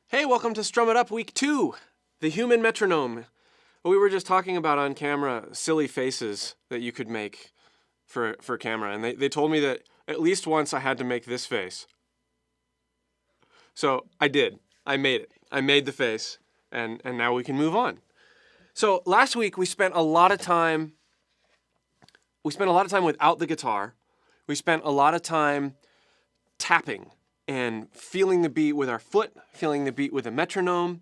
Hey, welcome to Strum It Up Week 2, the human metronome. We were just talking about on camera silly faces that you could make for camera, and they told me that at least once I had to make this face. So I did. I made it. I made the face, and now we can move on. So last week we spent a lot of time without the guitar. We spent a lot of time tapping and feeling the beat with our foot, feeling the beat with a metronome,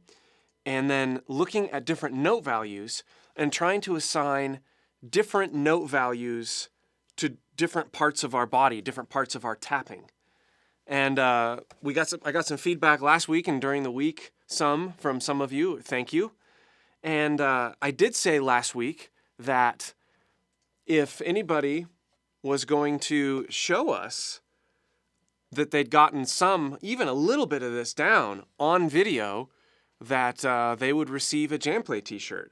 and then looking at different note values and trying to assign different note values to different parts of our body, different parts of our tapping. And I got some feedback last week and during the week, from some of you. Thank you. And I did say last week that if anybody was going to show us that they'd gotten even a little bit of this down on video, that they would receive a JamPlay t-shirt.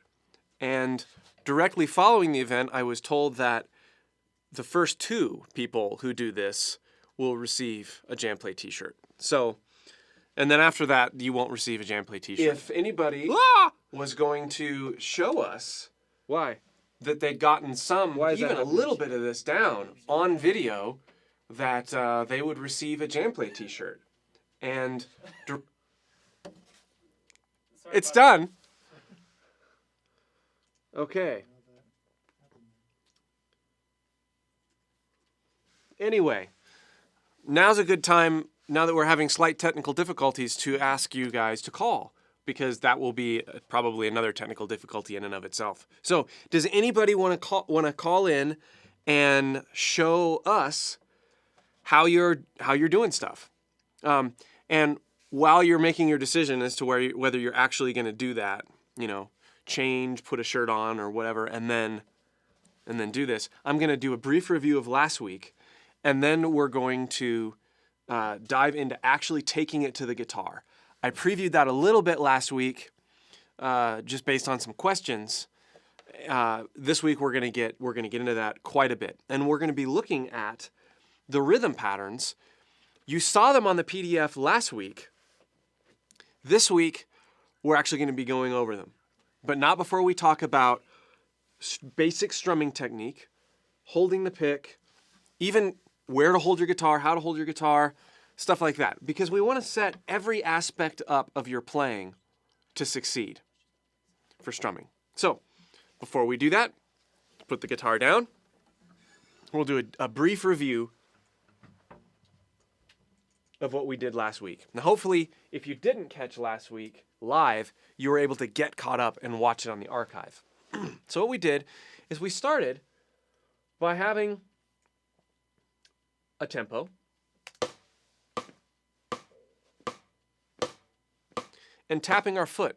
And directly following the event, I was told that the first 2 people who do this will receive a JamPlay t-shirt. So, and then after that, you won't receive a JamPlay t-shirt. If anybody was going to show us that they'd gotten even a little bit of this down on video, that they would receive a JamPlay t-shirt. And it's done. Okay. Anyway, now's a good time, now that we're having slight technical difficulties, to ask you guys to call, because that will be probably another technical difficulty in and of itself. So, does anybody want to call in and show us how you're doing stuff? And while you're making your decision as to whether you're actually going to do that, change, put a shirt on or whatever, and then do this, I'm going to do a brief review of last week, and then we're going to dive into actually taking it to the guitar. I previewed that a little bit last week, just based on some questions. This week we're going to get into that quite a bit, and we're going to be looking at the rhythm patterns. You saw them on the PDF last week. This week, we're actually going to be going over them, but not before we talk about basic strumming technique, holding the pick, even where to hold your guitar, how to hold your guitar, stuff like that, because we want to set every aspect up of your playing to succeed for strumming. So, before we do that, put the guitar down. We'll do a brief review of what we did last week. Now, hopefully, if you didn't catch last week live, you were able to get caught up and watch it on the archive. So what we did is we started by having a tempo, and tapping our foot,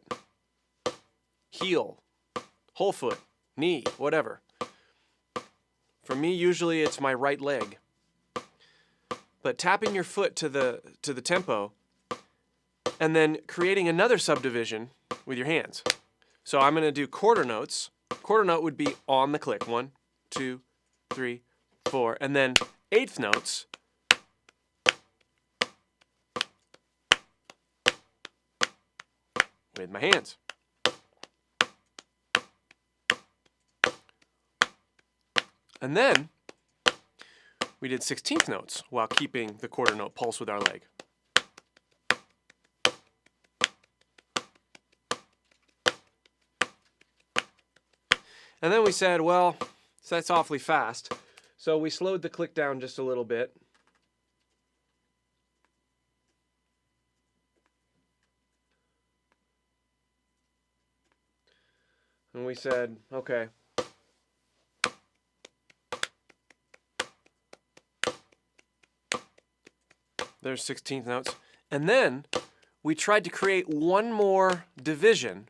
heel, whole foot, knee, whatever. For me, usually it's my right leg. But tapping your foot to the tempo, and then creating another subdivision with your hands. So I'm going to do quarter notes. Quarter note would be on the click. 1, 2, 3, 4. And then eighth notes with my hands. And then we did 16th notes while keeping the quarter note pulse with our leg. And then we said, well, that's awfully fast. So we slowed the click down just a little bit. And we said, okay, there's 16th notes. And then we tried to create one more division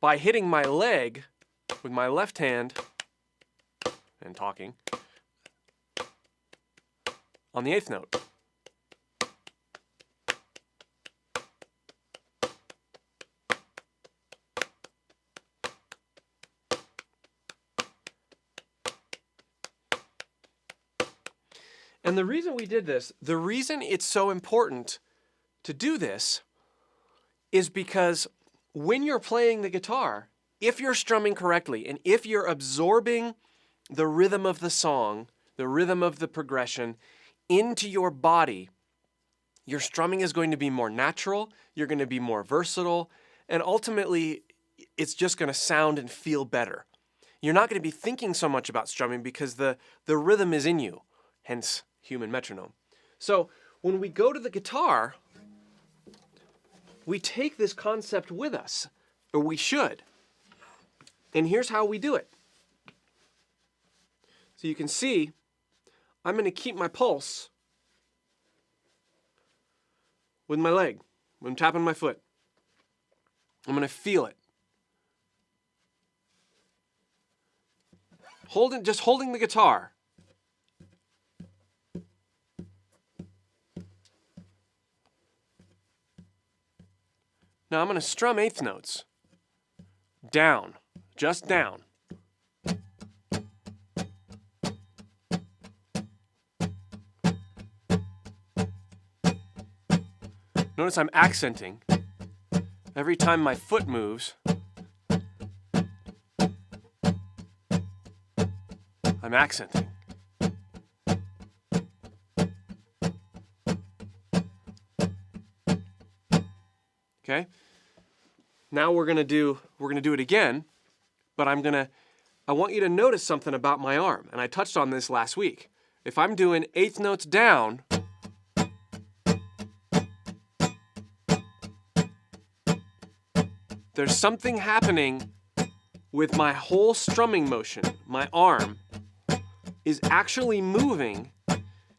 by hitting my leg with my left hand and talking on the 8th note. And the reason we did this, the reason it's so important to do this is because when you're playing the guitar, if you're strumming correctly and if you're absorbing the rhythm of the song, the rhythm of the progression into your body, your strumming is going to be more natural, you're going to be more versatile, and ultimately it's just going to sound and feel better. You're not going to be thinking so much about strumming because the rhythm is in you, hence human metronome. So when we go to the guitar, we take this concept with us, or we should. And here's how we do it. So you can see, I'm going to keep my pulse with my leg. When I'm tapping my foot, I'm going to feel it. Just holding the guitar. Now I'm going to strum eighth notes. Down, just down. Notice I'm accenting. Every time my foot moves, I'm accenting. Okay? Now we're gonna do it again, but I want you to notice something about my arm, and I touched on this last week. If I'm doing eighth notes down, there's something happening with my whole strumming motion. My arm is actually moving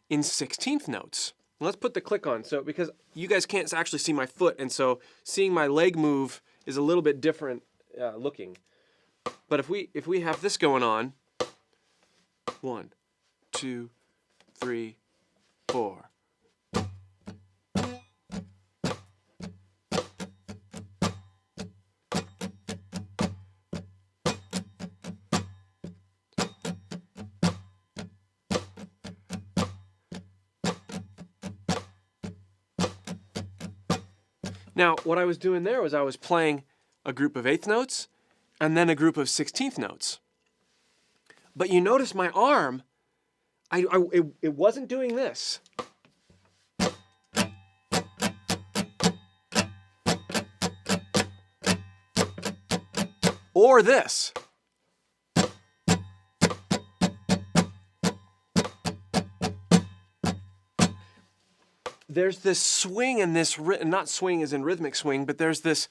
in 16th notes. Let's put the click on, so because you guys can't actually see my foot, and so seeing my leg move is a little bit different looking. But if we have this going on, 1, 2, 3, 4. Now, what I was doing there was I was playing a group of eighth notes and then a group of 16th notes. But you notice my arm, it wasn't doing this. Or this. There's this swing and this, not swing as in rhythmic swing, but there's this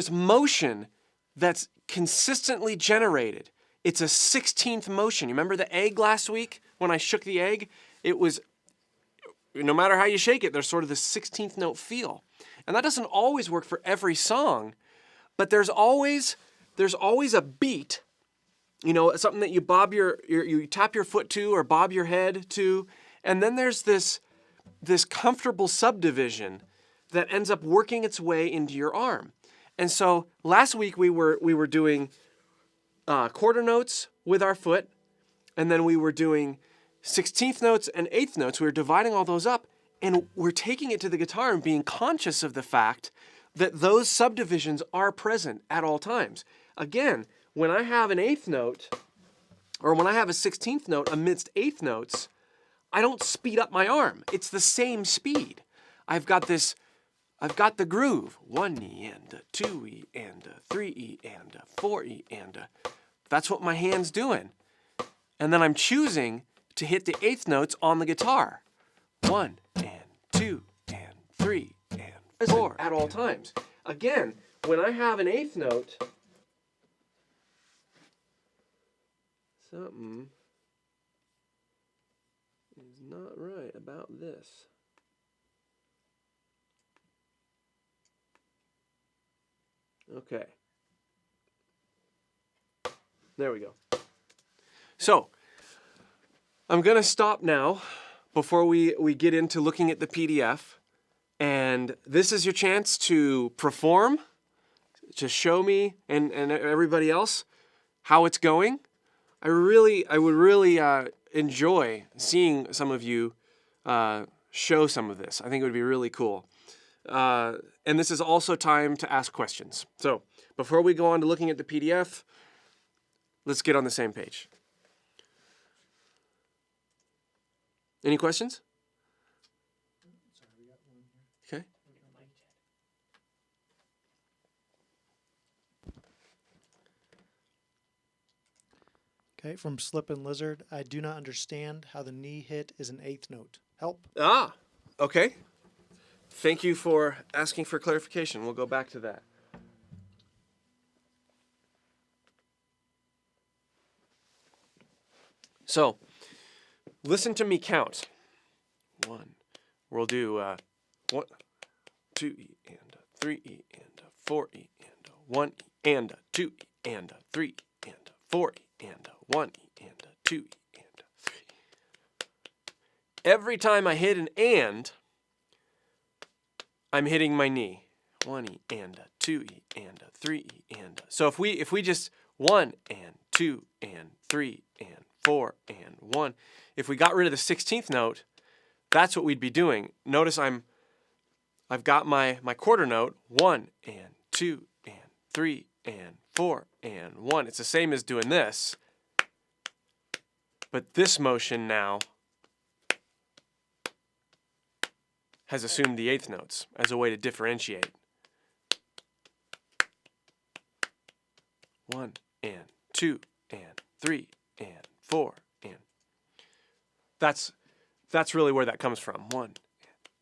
motion that's consistently generated. It's a 16th motion. You remember the egg last week when I shook the egg? It was, no matter how you shake it, there's sort of this 16th note feel. And that doesn't always work for every song, but there's always a beat, you know, something that you bob you tap your foot to or bob your head to, and then there's this comfortable subdivision that ends up working its way into your arm. And so last week we were doing quarter notes with our foot, and then we were doing 16th notes and 8th notes. We were dividing all those up, and we're taking it to the guitar and being conscious of the fact that those subdivisions are present at all times. Again, when I have an 8th note, or when I have a 16th note amidst 8th notes, I don't speed up my arm. It's the same speed. I've got the groove. 1E and a 2E and a 3E and a 4E and a. That's what my hand's doing. And then I'm choosing to hit the 8th notes on the guitar. 1 and 2 and 3 and 4 at all times. Again, when I have an 8th note, something is not right about this. Okay. There we go. So, I'm going to stop now before we get into looking at the PDF. And this is your chance to perform, to show me and everybody else how it's going. I would really enjoy seeing some of you show some of this. I think it would be really cool. And this is also time to ask questions. So before we go on to looking at the PDF, let's get on the same page. Any questions? Okay. Okay, from Slip and Lizard, I do not understand how the knee hit is an eighth note. Help. Ah, okay. Thank you for asking for clarification. We'll go back to that. So, listen to me count. 1. We'll do 1, 2E and 3E and 4E and 1E and 2E and 3E and 4E and 1E and 2E and 3. Every time I hit an and, I'm hitting my knee. 1E and 2E and 3E and. So if we just 1 and 2 and 3 and 4 and 1, if we got rid of the 16th note, that's what we'd be doing. Notice I've got my quarter note, 1 and 2 and 3 and 4 and 1. It's the same as doing this, but this motion now has assumed the eighth notes as a way to differentiate. 1 and 2 and 3 and 4 and. That's really where that comes from. 1,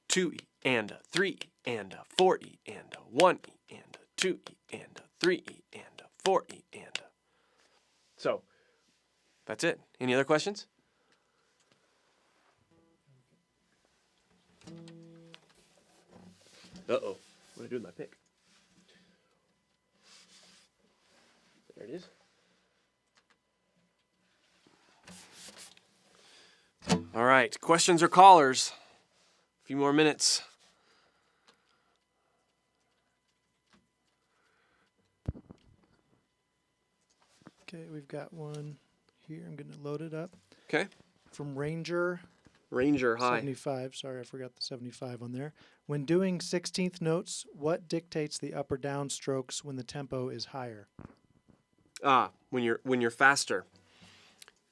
2E and 3E and 4E and 1E and 2E and 3E and 4E and. So that's it. Any other questions? Uh-oh. What did I do with my pick? There it is. All right. Questions or callers? A few more minutes. Okay, we've got one here. I'm going to load it up. Okay. From Ranger. Ranger, hi. 75. Sorry, I forgot the 75 on there. When doing 16th notes, what dictates the up or down strokes when the tempo is higher? Ah, when you're faster.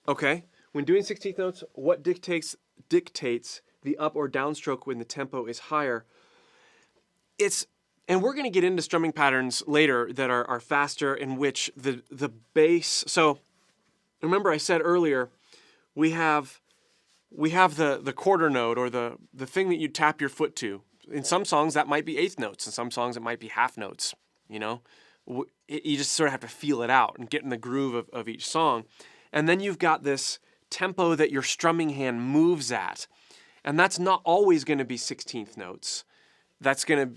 Okay. When doing 16th notes, what dictates the up or downstroke when the tempo is higher? And we're going to get into strumming patterns later that are faster, in which the bass. So remember I said earlier, we have the quarter note, or the thing that you tap your foot to. In some songs that might be eighth notes. In some songs it might be half notes. You know, you just sort of have to feel it out and get in the groove of each song. And then you've got this tempo that your strumming hand moves at. And that's not always going to be 16th notes.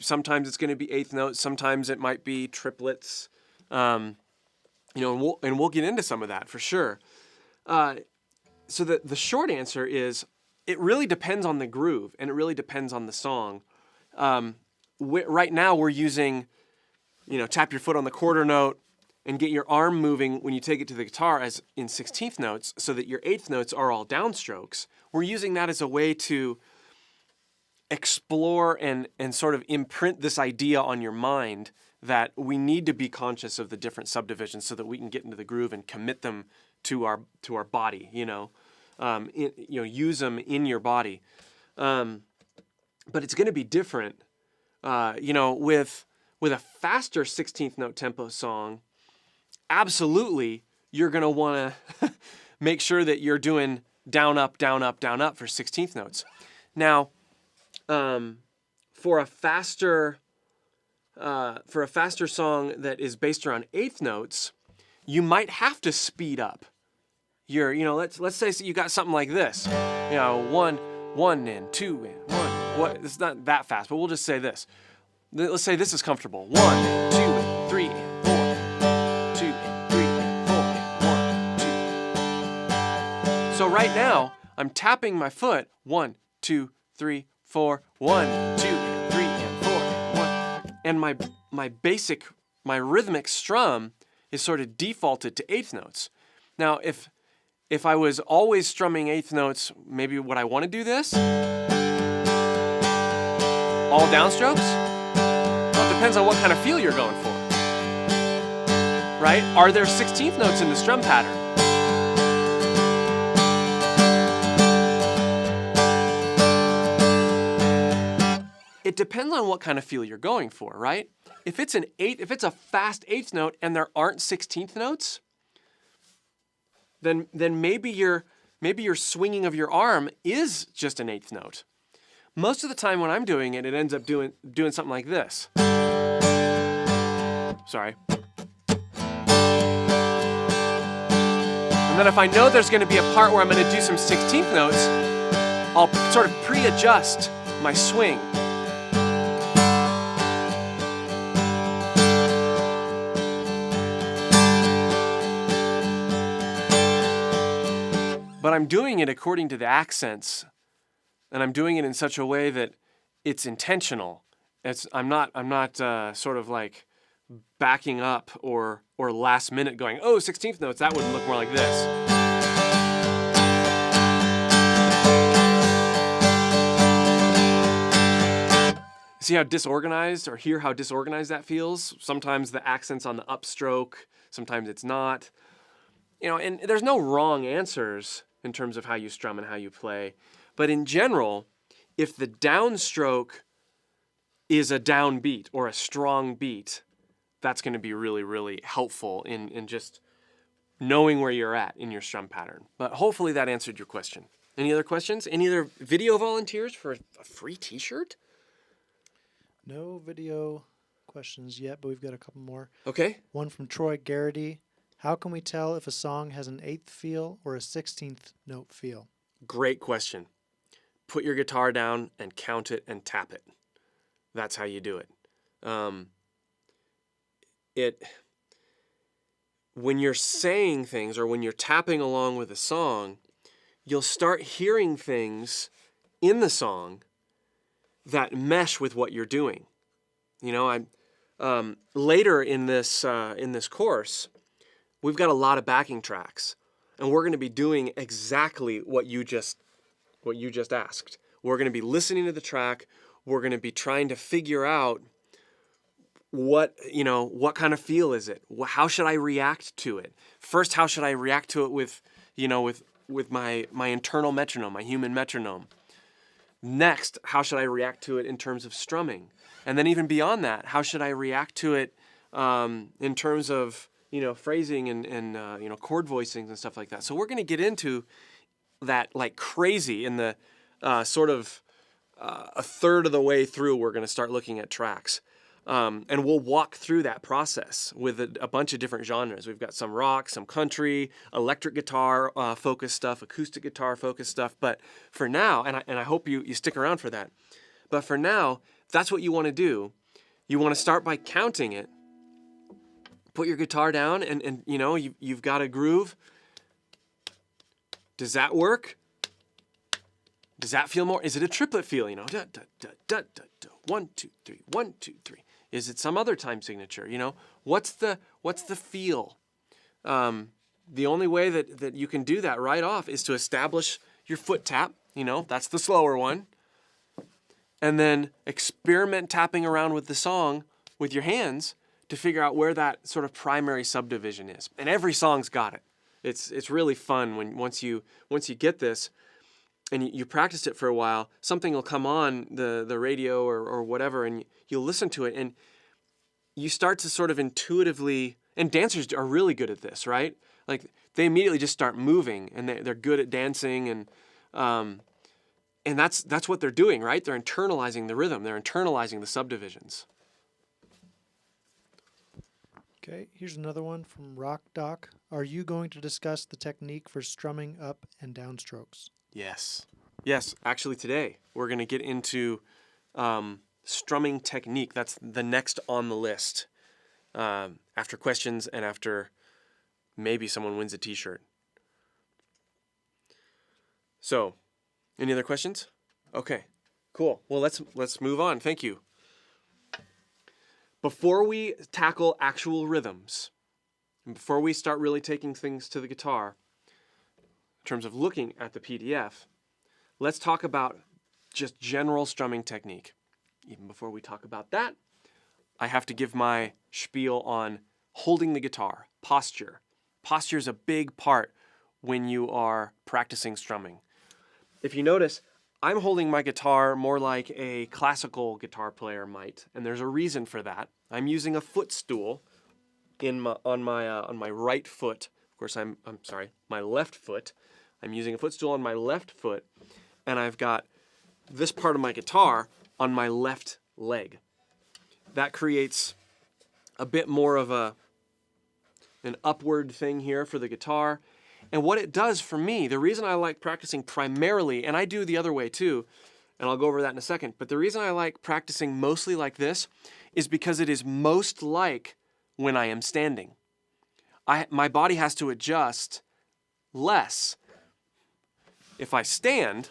Sometimes it's going to be eighth notes. Sometimes it might be triplets. And we'll get into some of that for sure. So the short answer is it really depends on the groove, and it really depends on the song. Right now we're using, tap your foot on the quarter note and get your arm moving when you take it to the guitar as in 16th notes, so that your eighth notes are all downstrokes. We're using that as a way to explore and sort of imprint this idea on your mind that we need to be conscious of the different subdivisions so that we can get into the groove and commit them to our body, use them in your body. But it's going to be different, with a faster 16th note tempo song. Absolutely, you're going to want to make sure that you're doing down, up, down, up, down, up for 16th notes. Now, for a faster song that is based around eighth notes, you might have to speed up. Let's say you got something like this. 1 and 2 and 1. What? It's not that fast, but we'll just say this. Let's say this is comfortable. 1 and 2 and 3 and 4. 2 and 3 and 4 and 1, 2. So right now, I'm tapping my foot. 1, 2, 3, 4. 1, 2, and 3 and 4 and 1. And my rhythmic strum is sort of defaulted to eighth notes. Now, if I was always strumming eighth notes, maybe would I want to do this? All downstrokes? Well, it depends on what kind of feel you're going for. Right? Are there 16th notes in the strum pattern? It depends on what kind of feel you're going for, right? If it's a fast 8th note and there aren't 16th notes, then maybe your swinging of your arm is just an 8th note. Most of the time when I'm doing it, it ends up doing something like this. Sorry. And then if I know there's going to be a part where I'm going to do some 16th notes, I'll sort of pre-adjust my swing. But I'm doing it according to the accents, and I'm doing it in such a way that it's intentional. I'm not sort of like backing up or last minute going, oh, 16th notes, that would look more like this. See how disorganized, or hear how disorganized that feels? Sometimes the accent's on the upstroke, sometimes it's not. You know, and there's no wrong answers in terms of how you strum and how you play. But in general, if the downstroke is a downbeat or a strong beat, that's going to be really, really helpful in just knowing where you're at in your strum pattern. But hopefully that answered your question. Any other questions? Any other video volunteers for a free t-shirt? No video questions yet, but we've got a couple more. Okay. One from Troy Garrity. How can we tell if a song has an 8th feel or a 16th note feel? Great question. Put your guitar down and count it and tap it. That's how you do it. When you're saying things or when you're tapping along with a song, you'll start hearing things in the song that mesh with what you're doing. You know, later in this course, we've got a lot of backing tracks, and we're going to be doing exactly what you just asked. We're going to be listening to the track. We're going to be trying to figure out what kind of feel is it? How should I react to it? First, how should I react to it with my internal metronome, my human metronome? Next, how should I react to it in terms of strumming? And then even beyond that, how should I react to it in terms of phrasing and chord voicings and stuff like that. So we're going to get into that like crazy in the sort of a third of the way through. We're going to start looking at tracks. And we'll walk through that process with a bunch of different genres. We've got some rock, some country, electric guitar focused stuff, acoustic guitar focused stuff. But for now, and I hope you stick around for that. But for now, that's what you want to do. You want to start by counting it. Put your guitar down and you've got a groove. Does that work? Does that feel more? Is it a triplet feel? Da, da, da, da, da, da. 1, 2, 3, 1, 2, 3. Is it some other time signature? What's the feel? The only way that you can do that right off is to establish your foot tap. That's the slower one. And then experiment tapping around with the song with your hands to figure out where that sort of primary subdivision is. And every song's got it. It's really fun once you get this and you practice it for a while, something will come on the radio or whatever, and you'll listen to it, and you start to sort of intuitively, and dancers are really good at this, right? Like they immediately just start moving, and they're good at dancing, and that's what they're doing, right? They're internalizing the rhythm. They're internalizing the subdivisions. Okay, here's another one from Rock Doc. Are you going to discuss the technique for strumming up and down strokes? Yes. Actually, today we're going to get into strumming technique. That's the next on the list after questions and after maybe someone wins a t-shirt. So, any other questions? Okay, cool. Well, let's move on. Thank you. Before we tackle actual rhythms, and before we start really taking things to the guitar, in terms of looking at the PDF, let's talk about just general strumming technique. even before we talk about that, I have to give my spiel on holding the guitar, posture. Posture is a big part when you are practicing strumming. If you notice, I'm holding my guitar more like a classical guitar player might, and there's a reason for that. I'm using a footstool on my right foot. Of course, I'm sorry, my left foot. I'm using a footstool on my left foot, and I've got this part of my guitar on my left leg. That creates a bit more of an upward thing here for the guitar. And what it does for me, the reason I like practicing primarily, and I do the other way too, and I'll go over that in a second, but the reason I like practicing mostly like this is because it is most like when I am standing. My body has to adjust less. If I stand,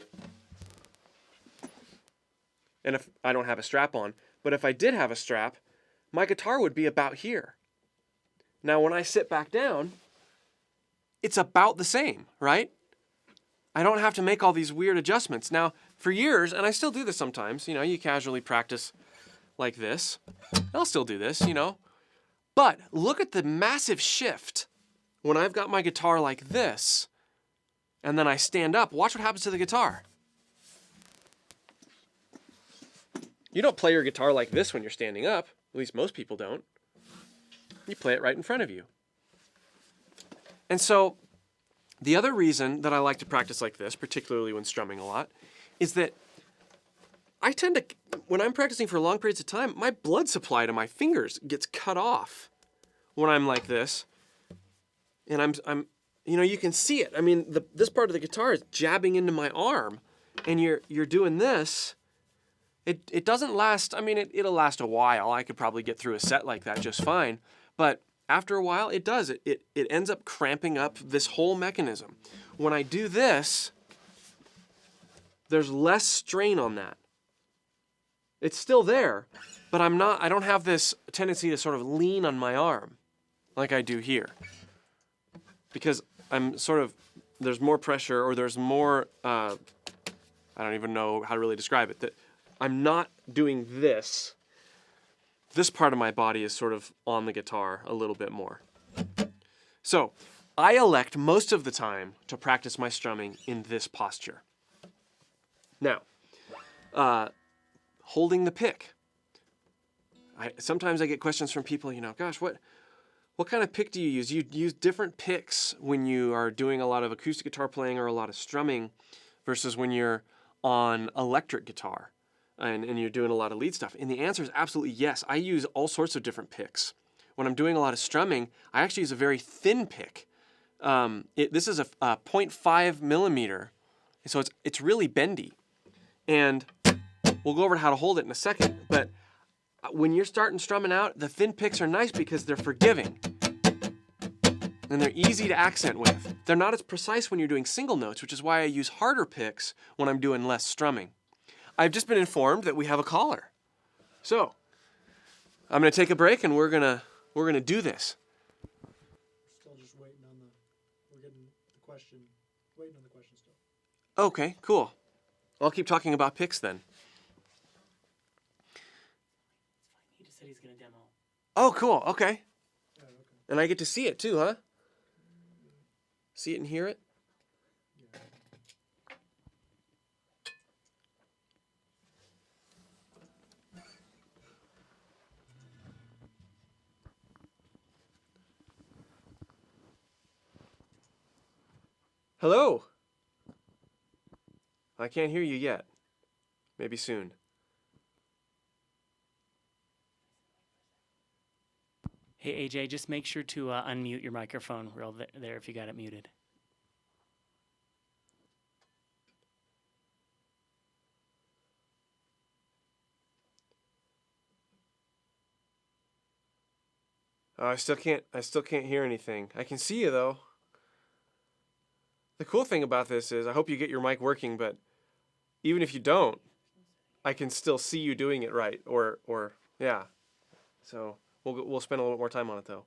and if I don't have a strap on, but if I did have a strap, my guitar would be about here. Now when I sit back down, it's about the same, right? I don't have to make all these weird adjustments. Now, for years, and I still do this sometimes, you casually practice like this. I'll still do this, But look at the massive shift when I've got my guitar like this, and then I stand up. Watch what happens to the guitar. You don't play your guitar like this when you're standing up. At least most people don't. You play it right in front of you. And so the other reason that I like to practice like this, particularly when strumming a lot, is that I tend to, when I'm practicing for long periods of time, my blood supply to my fingers gets cut off when I'm like this. And I'm you can see it. I mean, this part of the guitar is jabbing into my arm, and you're doing this. It doesn't last. I mean, it'll last a while. I could probably get through a set like that just fine. But after a while, it does. It ends up cramping up this whole mechanism. When I do this, there's less strain on that. It's still there, but I don't have this tendency to sort of lean on my arm like I do here. Because there's more pressure, or there's more, I don't even know how to really describe it, that I'm not doing this. This part of my body is sort of on the guitar a little bit more. So I elect most of the time to practice my strumming in this posture. Now, holding the pick. Sometimes I get questions from people, gosh, what kind of pick do you use? You use different picks when you are doing a lot of acoustic guitar playing or a lot of strumming versus when you're on electric guitar and you're doing a lot of lead stuff. And the answer is absolutely yes. I use all sorts of different picks. When I'm doing a lot of strumming, I actually use a very thin pick. This is a 0.5 millimeter, so it's really bendy. And we'll go over how to hold it in a second, but when you're starting strumming out, the thin picks are nice because they're forgiving. And they're easy to accent with. They're not as precise when you're doing single notes, which is why I use harder picks when I'm doing less strumming. I've just been informed that we have a caller. So, I'm going to take a break and we're going to do this. Still just waiting on we're getting the question, waiting on the question still. Okay, cool. I'll keep talking about picks then. He just said he's going to demo. Oh, cool. Okay. Yeah, okay. And I get to see it too, huh? See it and hear it? Yeah. Hello? I can't hear you yet. Maybe soon. Hey, AJ, just make sure to unmute your microphone real there if you got it muted. I still can't hear anything. I can see you though. The cool thing about this is I hope you get your mic working, but even if you don't, I can still see you doing it right or yeah. So, we'll spend a little bit more time on it though.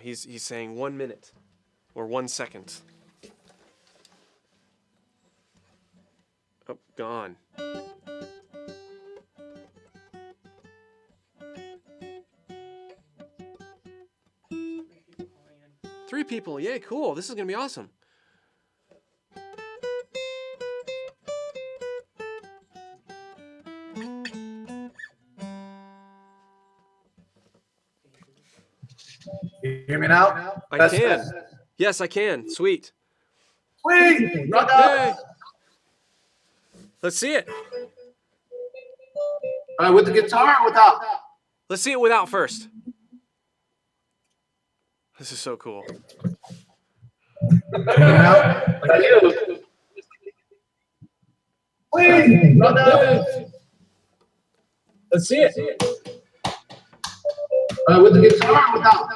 He's saying 1 minute or 1 second. Oh, gone. Three people. Yay, cool. This is going to be awesome. You hear me now? I can. Yes, I can. Sweet. Sweet! Rock Yay. up! Let's see it. With the guitar or without? Let's see it without first. This is so cool. Like you. Sweet! Rock up! Let's see it. With the guitar or without?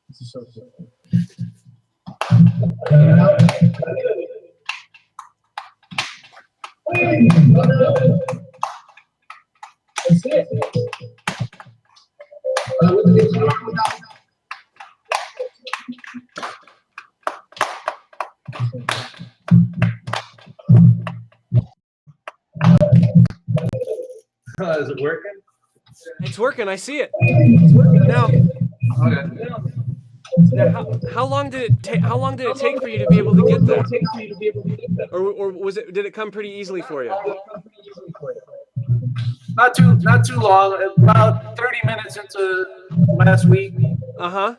This is so cool. Let's see it. With the guitar or without? Is it working? It's working. I see it. It's working. Now, Okay. how long did it take? How long did it take for you to be able to get that? Or was it? Did it come pretty easily for you? Not too long. About 30 minutes into last week. Uh-huh.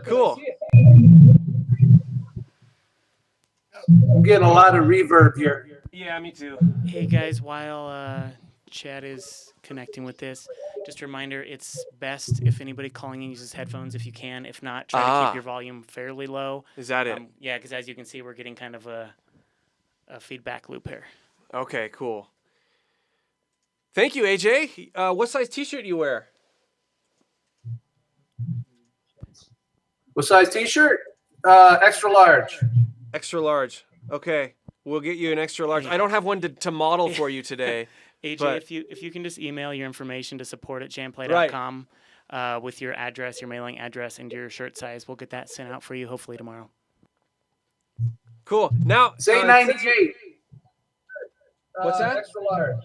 Cool. I'm getting a lot of reverb here. Yeah, me too. Hey guys, while Chad is connecting with this, just a reminder, it's best if anybody calling in uses headphones if you can. If not, try to keep your volume fairly low. Is that it? Yeah, because as you can see, we're getting kind of a feedback loop here. Okay, cool. Thank you, AJ. What size t-shirt do you wear? What size t-shirt? Extra large. Extra large. Okay. We'll get you an extra large. I don't have one to model for you today. AJ, but if you can just email your information to support@jamplay.com with your address, your mailing address, and your shirt size, we'll get that sent out for you hopefully tomorrow. Cool. Now, Say 98. What's that? Extra large.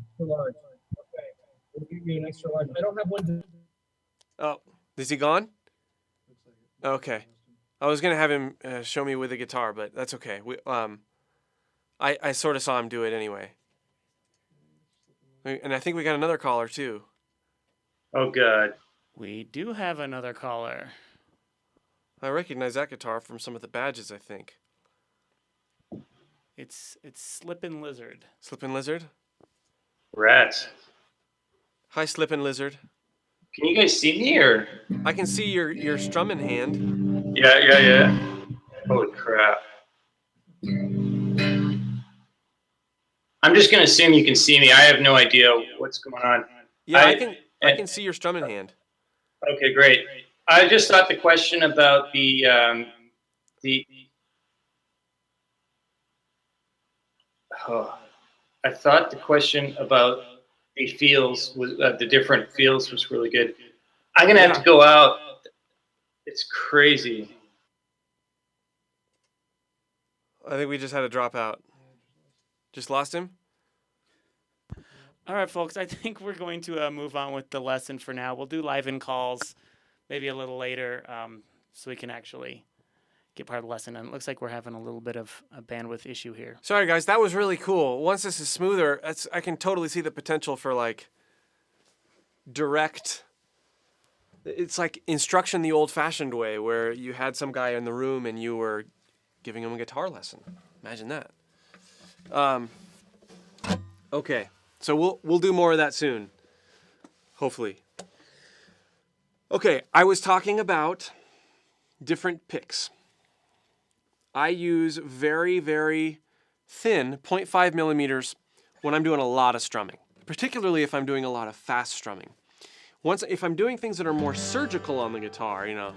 Extra large. Okay. We'll give you an extra large. I don't have one to. Oh, is he gone? Okay. I was gonna have him show me with a guitar, but that's okay. I sort of saw him do it anyway. And I think we got another caller too. Oh, God. We do have another caller. I recognize that guitar from some of the badges, I think. It's Slippin' Lizard. Slippin' Lizard? Rats. Hi, Slippin' Lizard. Can you guys see me or? I can see your strumming hand. Yeah. Holy crap. I'm just going to assume you can see me. I have no idea what's going on. Yeah, I can see your strumming hand. Okay, great. I just thought the question about I thought the question about the feels was the different feels was really good. I'm gonna have to go out. It's crazy. I think we just had to drop out. Just lost him? All right, folks, I think we're going to move on with the lesson for now. We'll do live-in calls maybe a little later so we can actually get part of the lesson. And it looks like we're having a little bit of a bandwidth issue here. Sorry, guys. That was really cool. Once this is smoother, I can totally see the potential for, like, direct... It's like instruction the old-fashioned way, where you had some guy in the room and you were giving him a guitar lesson. Imagine that. Okay. So we'll do more of that soon. Hopefully. Okay, I was talking about different picks. I use very, very thin 0.5 millimeters when I'm doing a lot of strumming, particularly if I'm doing a lot of fast strumming. If I'm doing things that are more surgical on the guitar, you know.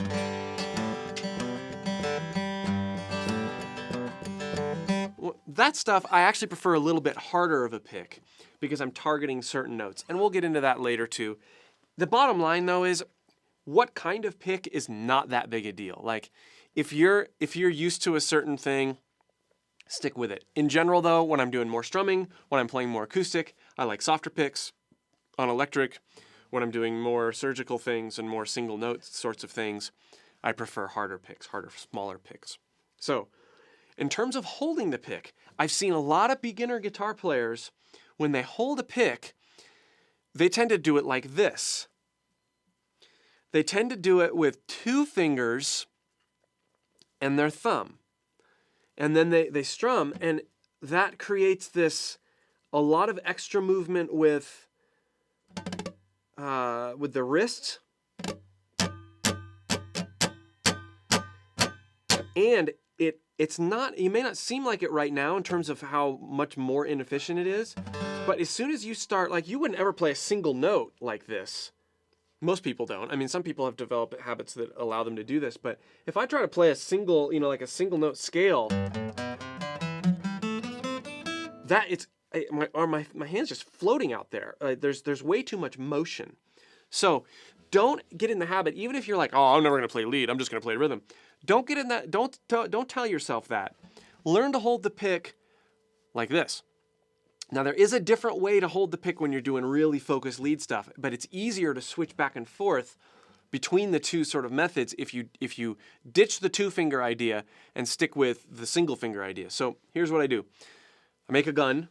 that stuff, I actually prefer a little bit harder of a pick because I'm targeting certain notes. And we'll get into that later too. The bottom line though is what kind of pick is not that big a deal. Like if you're used to a certain thing, stick with it. In general though, when I'm doing more strumming, when I'm playing more acoustic, I like softer picks on electric. When I'm doing more surgical things and more single note sorts of things, I prefer harder picks, smaller picks. So in terms of holding the pick, I've seen a lot of beginner guitar players, when they hold a pick, they tend to do it like this. They tend to do it with 2 fingers and their thumb. And then they strum, and that creates a lot of extra movement with the wrist. And it's not, you may not seem like it right now in terms of how much more inefficient it is, but as soon as you start, like you wouldn't ever play a single note like this. Most people don't. I mean, some people have developed habits that allow them to do this, but if I try to play a single, like a single note scale, my hand's just floating out there. There's way too much motion. So don't get in the habit, even if you're like, oh, I'm never gonna play lead, I'm just gonna play rhythm. Don't get in that, don't tell yourself that. Learn to hold the pick like this. Now there is a different way to hold the pick when you're doing really focused lead stuff, but it's easier to switch back and forth between the two sort of methods if you ditch the 2-finger idea and stick with the single finger idea. So here's what I do. I make a gun,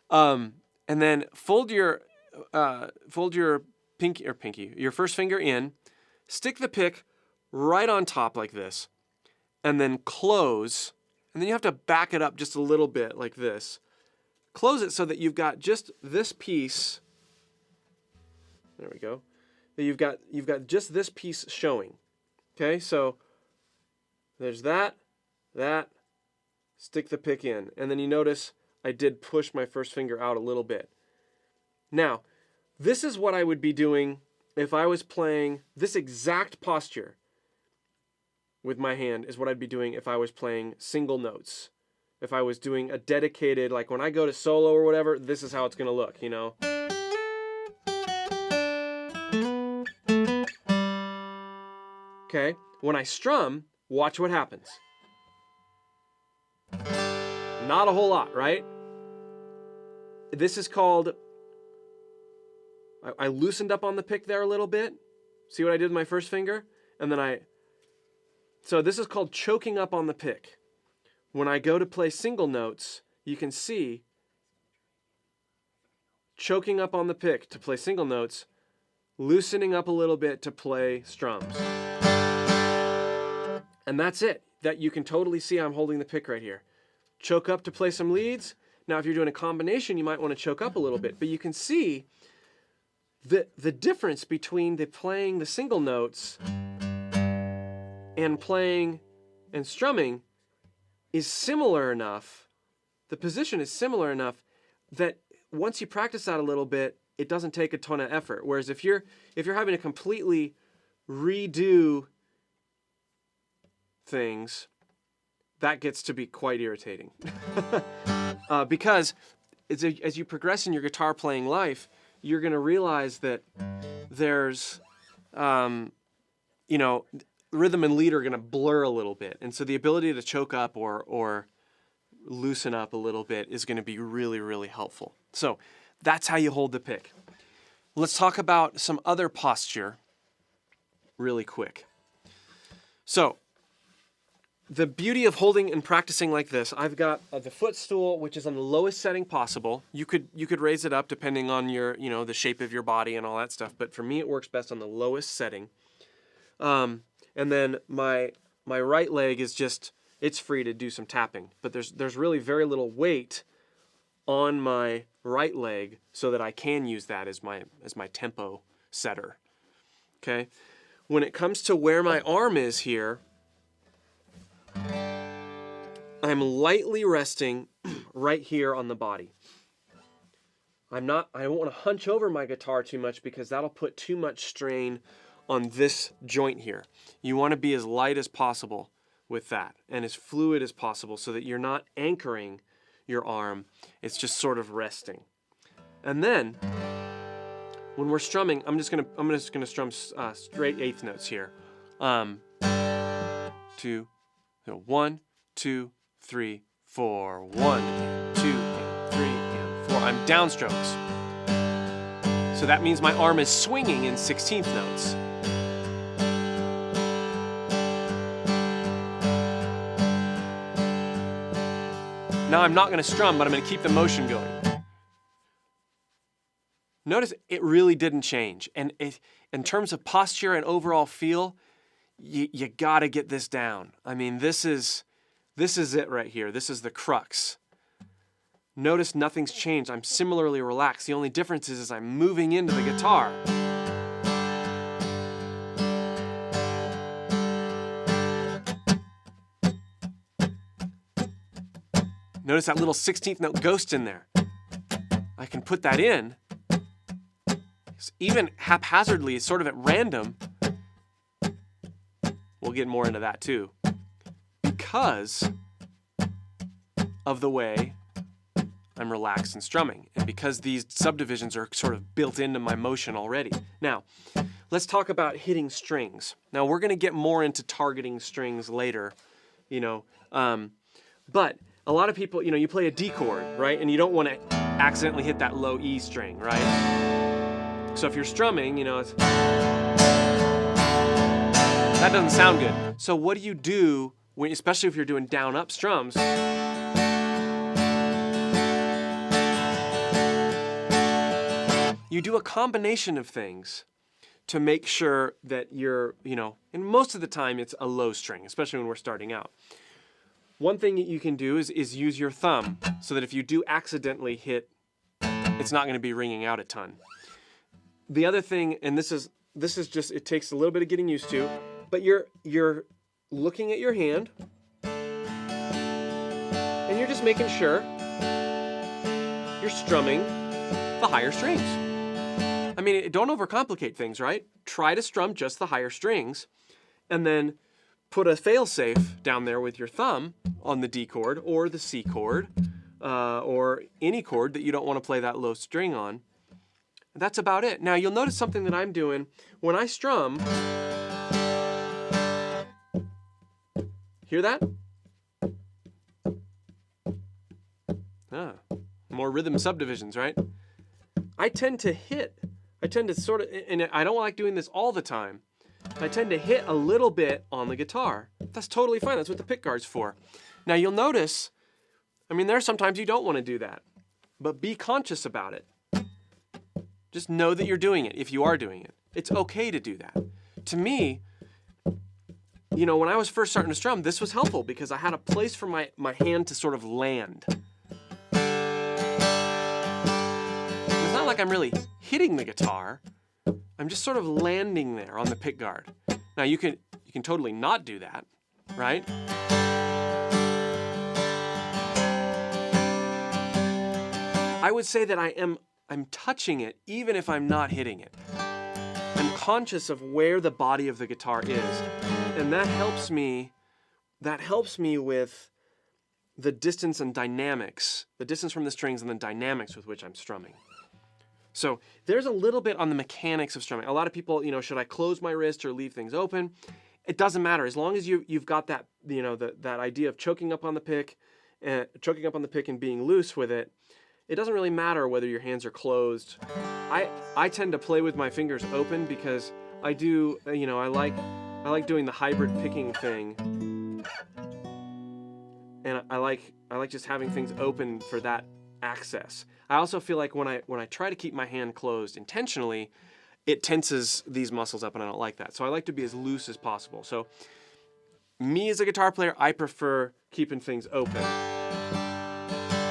and then fold your pinky, your first finger in, stick the pick right on top like this, and then close, and then you have to back it up just a little bit like this. Close it so that you've got just this piece. There we go. You've got just this piece showing. Okay, so there's that, stick the pick in, and then you notice I did push my first finger out a little bit. Now, this is what I would be doing if I was playing this exact posture with my hand is what I'd be doing if I was playing single notes. If I was doing a dedicated, like when I go to solo or whatever, this is how it's gonna look, Okay, when I strum, watch what happens. Not a whole lot, right? This is called, I loosened up on the pick there a little bit. See what I did with my first finger? And then so this is called choking up on the pick. When I go to play single notes, you can see choking up on the pick to play single notes, loosening up a little bit to play strums. And that's it. That you can totally see I'm holding the pick right here. Choke up to play some leads. Now if you're doing a combination, you might want to choke up a little bit, but you can see the difference between playing the single notes and playing and strumming is similar enough, the position is similar enough that once you practice that a little bit, it doesn't take a ton of effort. Whereas if you're having to completely redo things, that gets to be quite irritating. Because as you progress in your guitar playing life, you're going to realize that there's, rhythm and lead are going to blur a little bit. And so the ability to choke up or loosen up a little bit is going to be really, really helpful. So that's how you hold the pick. Let's talk about some other posture really quick. So the beauty of holding and practicing like this, I've got the footstool, which is on the lowest setting possible. You could raise it up depending on your, the shape of your body and all that stuff. But for me, it works best on the lowest setting. And then my right leg is just, it's free to do some tapping. But there's really very little weight on my right leg so that I can use that as my tempo setter. Okay? When it comes to where my arm is here, I'm lightly resting right here on the body. I don't want to hunch over my guitar too much because that'll put too much strain on this joint here. You want to be as light as possible with that and as fluid as possible so that you're not anchoring your arm. It's just sort of resting. And then when we're strumming, I'm just gonna strum straight eighth notes here. 2, so 1, 2, 3, 4. 1 and 2 and 3 and 4. I'm downstrokes. So that means my arm is swinging in 16th notes. Now I'm not going to strum, but I'm going to keep the motion going. Notice it really didn't change. And in terms of posture and overall feel, you got to get this down. I mean, this is it right here. This is the crux. Notice nothing's changed. I'm similarly relaxed. The only difference is I'm moving into the guitar. Notice that little 16th note ghost in there. I can put that in. Even haphazardly, sort of at random. We'll get more into that too. Because of the way I'm relaxed and strumming. And because these subdivisions are sort of built into my motion already. Now, let's talk about hitting strings. Now, we're going to get more into targeting strings later, but a lot of people, you play a D chord, right? And you don't want to accidentally hit that low E string, right? So if you're strumming, it's, that doesn't sound good. So what do you do, especially if you're doing down-up strums? You do a combination of things to make sure that you're, and most of the time it's a low string, especially when we're starting out. One thing that you can do is use your thumb so that if you do accidentally hit, it's not going to be ringing out a ton. The other thing, and this is just, it takes a little bit of getting used to, but you're looking at your hand and you're just making sure you're strumming the higher strings. I mean, don't overcomplicate things, right? Try to strum just the higher strings and then put a failsafe down there with your thumb on the D chord or the C chord or any chord that you don't want to play that low string on. That's about it. Now you'll notice something that I'm doing when I strum. Hear that? More rhythm subdivisions, right? I tend to sort of, and I don't like doing this all the time. I tend to hit a little bit on the guitar. That's totally fine. That's what the pickguard's for. Now you'll notice, there are sometimes you don't want to do that, but be conscious about it. Just know that you're doing it if you are doing it. It's okay to do that. To me, when I was first starting to strum, this was helpful because I had a place for my hand to sort of land. It's not like I'm really hitting the guitar. I'm just sort of landing there on the pickguard. Now you can totally not do that, right? I would say that I'm touching it even if I'm not hitting it. I'm conscious of where the body of the guitar is, and that helps me with the distance and dynamics, the distance from the strings and the dynamics with which I'm strumming. So there's a little bit on the mechanics of strumming. A lot of people, should I close my wrist or leave things open? It doesn't matter as long as you've got that, that idea of choking up on the pick and being loose with it. It doesn't really matter whether your hands are closed. I tend to play with my fingers open because I do, I like doing the hybrid picking thing, and I like just having things open for that access. I also feel like when I try to keep my hand closed intentionally, it tenses these muscles up, and I don't like that. So I like to be as loose as possible. So me as a guitar player, I prefer keeping things open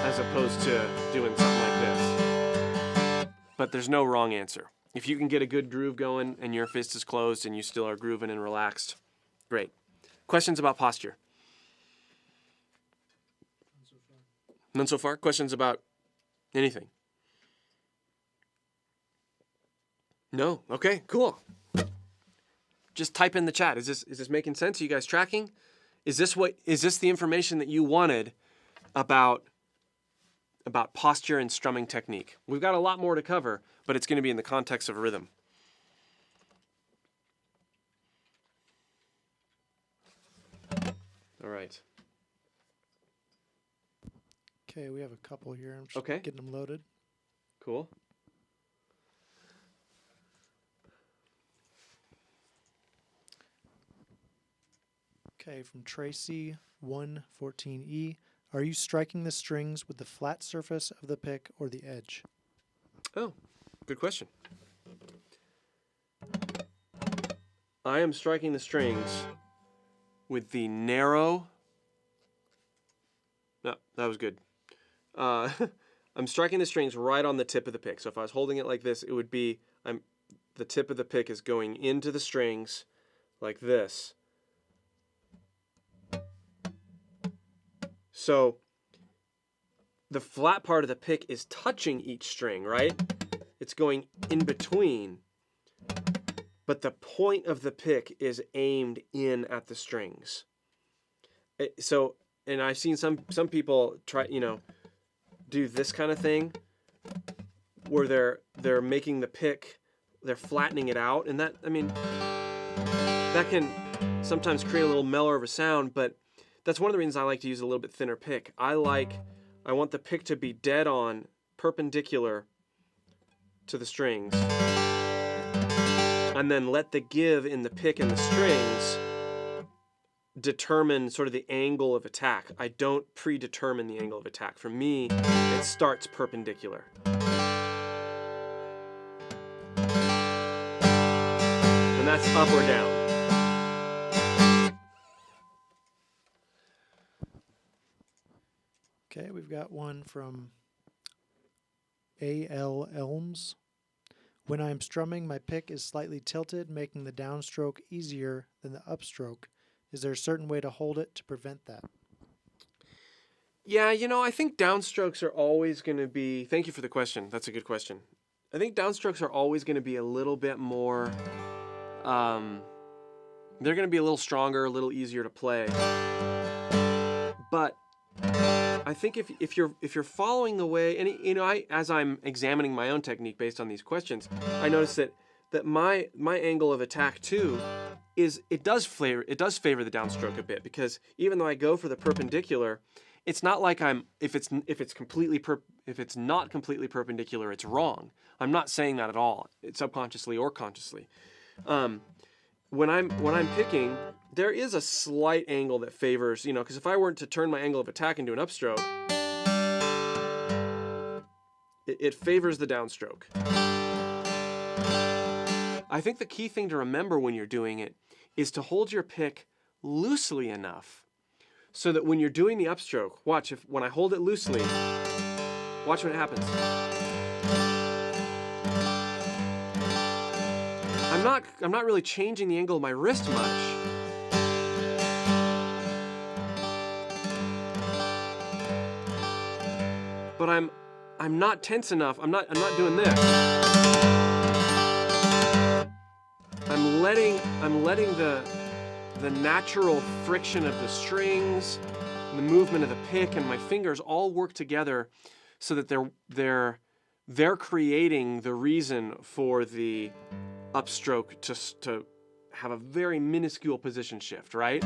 as opposed to doing something like this. But there's no wrong answer. If you can get a good groove going and your fist is closed and you still are grooving and relaxed, great. Questions about posture? None so far? Questions about anything? No? Okay, cool. Just type in the chat. Is this making sense? Are you guys tracking? is this the information that you wanted about posture and strumming technique? We've got a lot more to cover, but it's going to be in the context of rhythm. All right. Okay, we have a couple here. I'm just Okay. getting them loaded. Cool. Okay, from Tracy 114E. Are you striking the strings with the flat surface of the pick or the edge? Oh, good question. I am striking the strings with the narrow. No, that was good. I'm striking the strings right on the tip of the pick. So if I was holding it like this, it would be the tip of the pick is going into the strings like this. So the flat part of the pick is touching each string, right? It's going in between. But the point of the pick is aimed in at the strings. And I've seen some people try, do this kind of thing where they're making the pick, they're flattening it out, and that can sometimes create a little mellower of a sound, but that's one of the reasons I like to use a little bit thinner pick. I want the pick to be dead on, perpendicular to the strings, and then let the give in the pick and the strings determine sort of the angle of attack. I don't predetermine the angle of attack. For me, it starts perpendicular. And that's up or down. Okay, we've got one from A.L. Elms. When I'm strumming, my pick is slightly tilted, making the downstroke easier than the upstroke. Is there a certain way to hold it to prevent that? Yeah, I think downstrokes are always going to be... Thank you for the question. That's a good question. I think downstrokes are always going to be a little bit more... they're going to be a little stronger, a little easier to play. But I think if you're following the way... And, as I'm examining my own technique based on these questions, I notice that my angle of attack, too, it does favor the downstroke a bit, because even though I go for the perpendicular, it's not like if it's not completely perpendicular, it's wrong. I'm not saying that at all, subconsciously or consciously. When I'm picking, there is a slight angle that favors, because if I were to turn my angle of attack into an upstroke, it favors the downstroke. I think the key thing to remember when you're doing it is to hold your pick loosely enough so that when you're doing the upstroke, watch, when I hold it loosely, watch what happens. I'm not really changing the angle of my wrist much. But I'm not tense enough. I'm not doing this. I'm letting the natural friction of the strings, the movement of the pick, and my fingers all work together so that they're creating the reason for the upstroke to have a very minuscule position shift, right?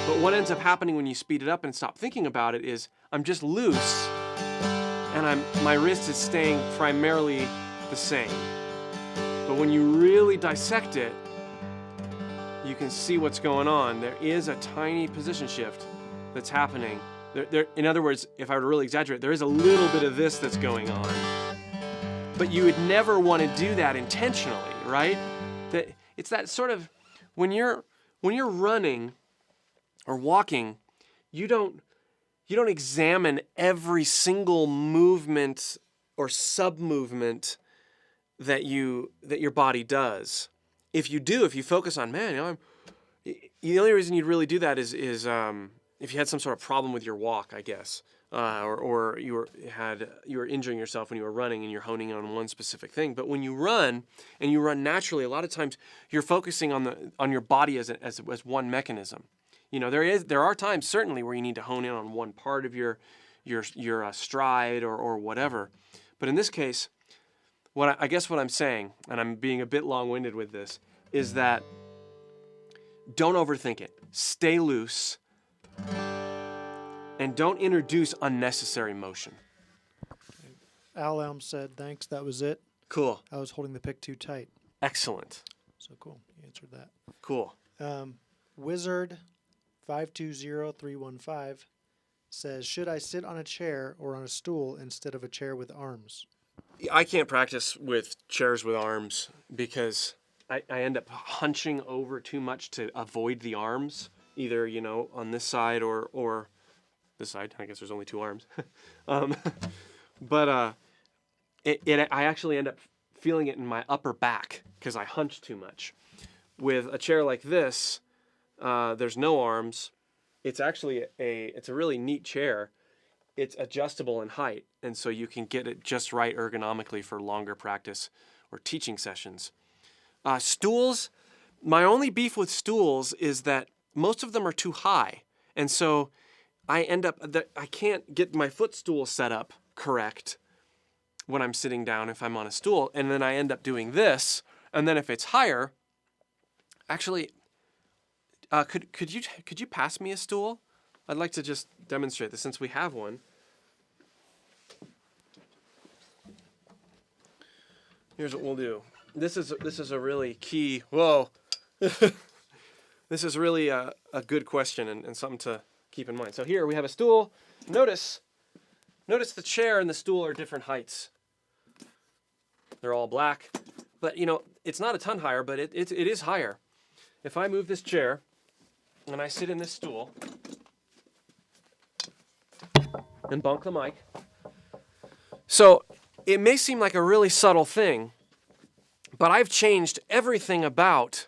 But what ends up happening when you speed it up and stop thinking about it is I'm just loose, and my wrist is staying primarily the same. But when you really dissect it, you can see what's going on. There is a tiny position shift that's happening. In other words, if I were to really exaggerate, there is a little bit of this that's going on. But you would never want to do that intentionally, right? It's that sort of, when you're running or walking, you don't examine every single movement or sub-movement that your body does. If you focus on, the only reason you'd really do that is if you had some sort of problem with your walk, I guess, or you were injuring yourself when you were running and you're honing in on one specific thing. But when you run and you run naturally, a lot of times you're focusing on your body as one mechanism. You know, there are times certainly where you need to hone in on one part of your stride or whatever. But in this case, I guess what I'm saying, and I'm being a bit long-winded with this, is that don't overthink it. Stay loose. And don't introduce unnecessary motion. Al Elm said, thanks, that was it. Cool. I was holding the pick too tight. Excellent. So cool. You answered that. Cool. Wizard 520315 says, should I sit on a chair or on a stool instead of a chair with arms? I can't practice with chairs with arms because I end up hunching over too much to avoid the arms, either, you know, on this side or this side. I guess there's only two arms. But I actually end up feeling it in my upper back because I hunch too much. With a chair like this, there's no arms. It's actually it's a really neat chair. It's adjustable in height, and so you can get it just right ergonomically for longer practice or teaching sessions. Stools, my only beef with stools is that most of them are too high, and so I can't get my footstool set up correct when I'm sitting down if I'm on a stool, and then I end up doing this, and then if it's higher, actually, could you pass me a stool? I'd like to just demonstrate this since we have one. Here's what we'll do. This is a really key. Whoa, this is really a good question and something to keep in mind. So here we have a stool. Notice the chair and the stool are different heights. They're all black, but you know it's not a ton higher, but it is higher. If I move this chair and I sit in this stool and bunk the mic, so it may seem like a really subtle thing, but I've changed everything about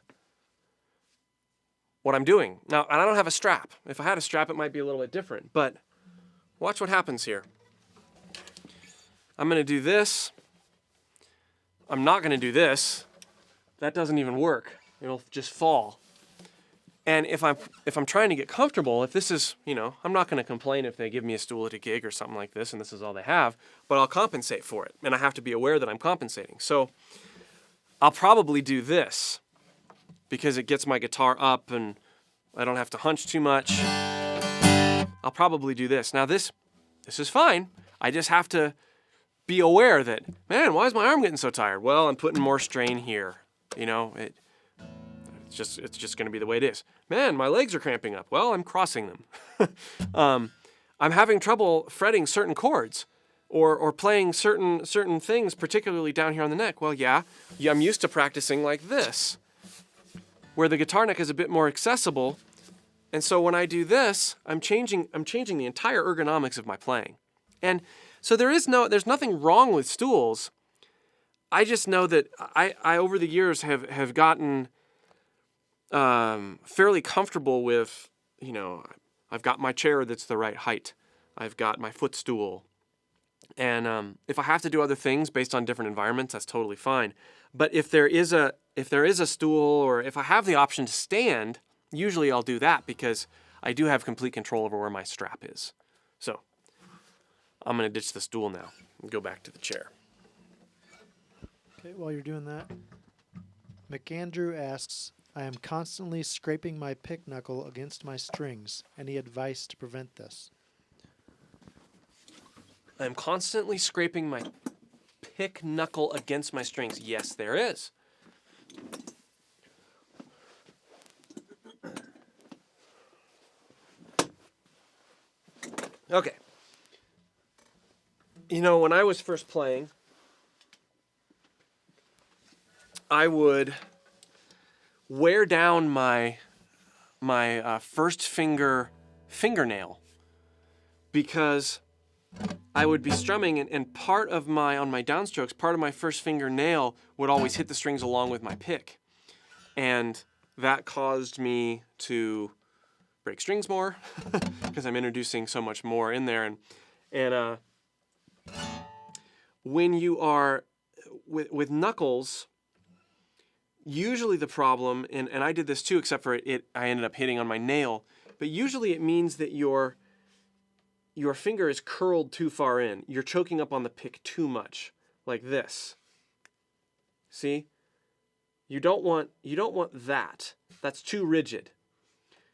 what I'm doing. Now, and I don't have a strap. If I had a strap, it might be a little bit different, but watch what happens here. I'm going to do this. I'm not going to do this. That doesn't even work. It'll just fall. And if I'm trying to get comfortable, if this is, you know, I'm not going to complain if they give me a stool at a gig or something like this and this is all they have, but I'll compensate for it. And I have to be aware that I'm compensating. So I'll probably do this because it gets my guitar up and I don't have to hunch too much. I'll probably do this. Now this is fine. I just have to be aware that, man, why is my arm getting so tired? Well, I'm putting more strain here. You know, it's just going to be the way it is. Man, my legs are cramping up. Well, I'm crossing them. I'm having trouble fretting certain chords or playing certain things, particularly down here on the neck. Well, yeah, I'm used to practicing like this, where the guitar neck is a bit more accessible. And so when I do this, I'm changing the entire ergonomics of my playing. And so there's nothing wrong with stools. I just know that I over the years have gotten fairly comfortable with, you know, I've got my chair that's the right height. I've got my footstool. And if I have to do other things based on different environments, that's totally fine. But if there is a stool or if I have the option to stand, usually I'll do that because I do have complete control over where my strap is. So I'm going to ditch the stool now and go back to the chair. Okay, while you're doing that, McAndrew asks, I am constantly scraping my pick knuckle against my strings. Any advice to prevent this? I am constantly scraping my pick knuckle against my strings. Yes, there is. Okay. You know, when I was first playing, I would wear down my first fingernail because I would be strumming and part of on my downstrokes, part of my first fingernail would always hit the strings along with my pick. And that caused me to break strings more because I'm introducing so much more in there. And when you are with knuckles, usually the problem, and I did this too, except for I ended up hitting on my nail, but usually it means that your finger is curled too far in. You're choking up on the pick too much, like this. See? You don't want that. That's too rigid.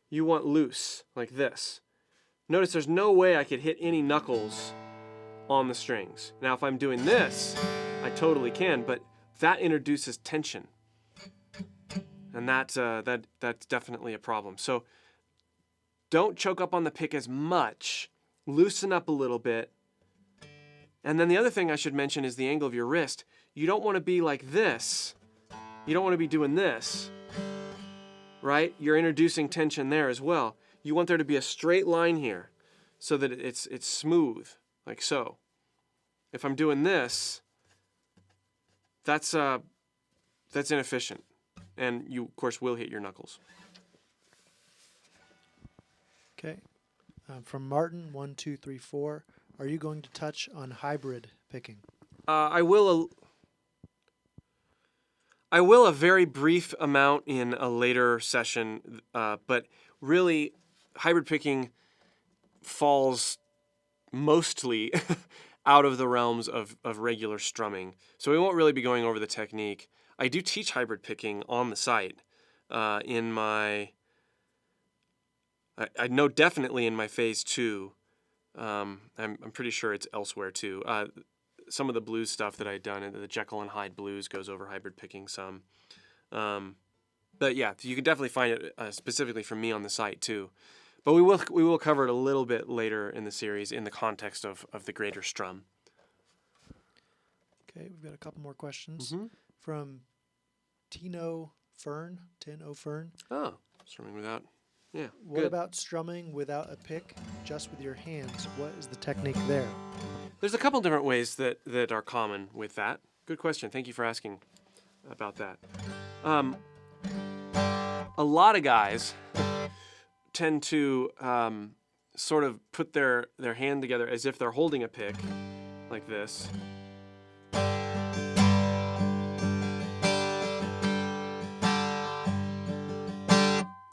You want loose, like this. Notice there's no way I could hit any knuckles on the strings. Now if I'm doing this, I totally can, but that introduces tension. And that's definitely a problem. So don't choke up on the pick as much. Loosen up a little bit. And then the other thing I should mention is the angle of your wrist. You don't want to be like this. You don't want to be doing this, right? You're introducing tension there as well. You want there to be a straight line here so that it's smooth, like so. If I'm doing this, that's inefficient. And you, of course, will hit your knuckles. Okay. From Martin, 1234, are you going to touch on hybrid picking? I will a very brief amount in a later session, but really, hybrid picking falls mostly out of the realms of regular strumming. So we won't really be going over the technique. I do teach hybrid picking on the site in my... I know definitely in my phase 2. I'm pretty sure it's elsewhere too. Some of the blues stuff that I'd done, the Jekyll and Hyde blues, goes over hybrid picking some. But yeah, you can definitely find it specifically from me on the site too. But we will cover it a little bit later in the series in the context of the greater strum. Okay, we've got a couple more questions. Mm-hmm. From Tino Fern. Oh, strumming without. Yeah. What good. about strumming without a pick, just with your hands? What is the technique there? There's a couple different ways that are common with that. Good question. Thank you for asking about that. A lot of guys tend to sort of put their hand together as if they're holding a pick, like this.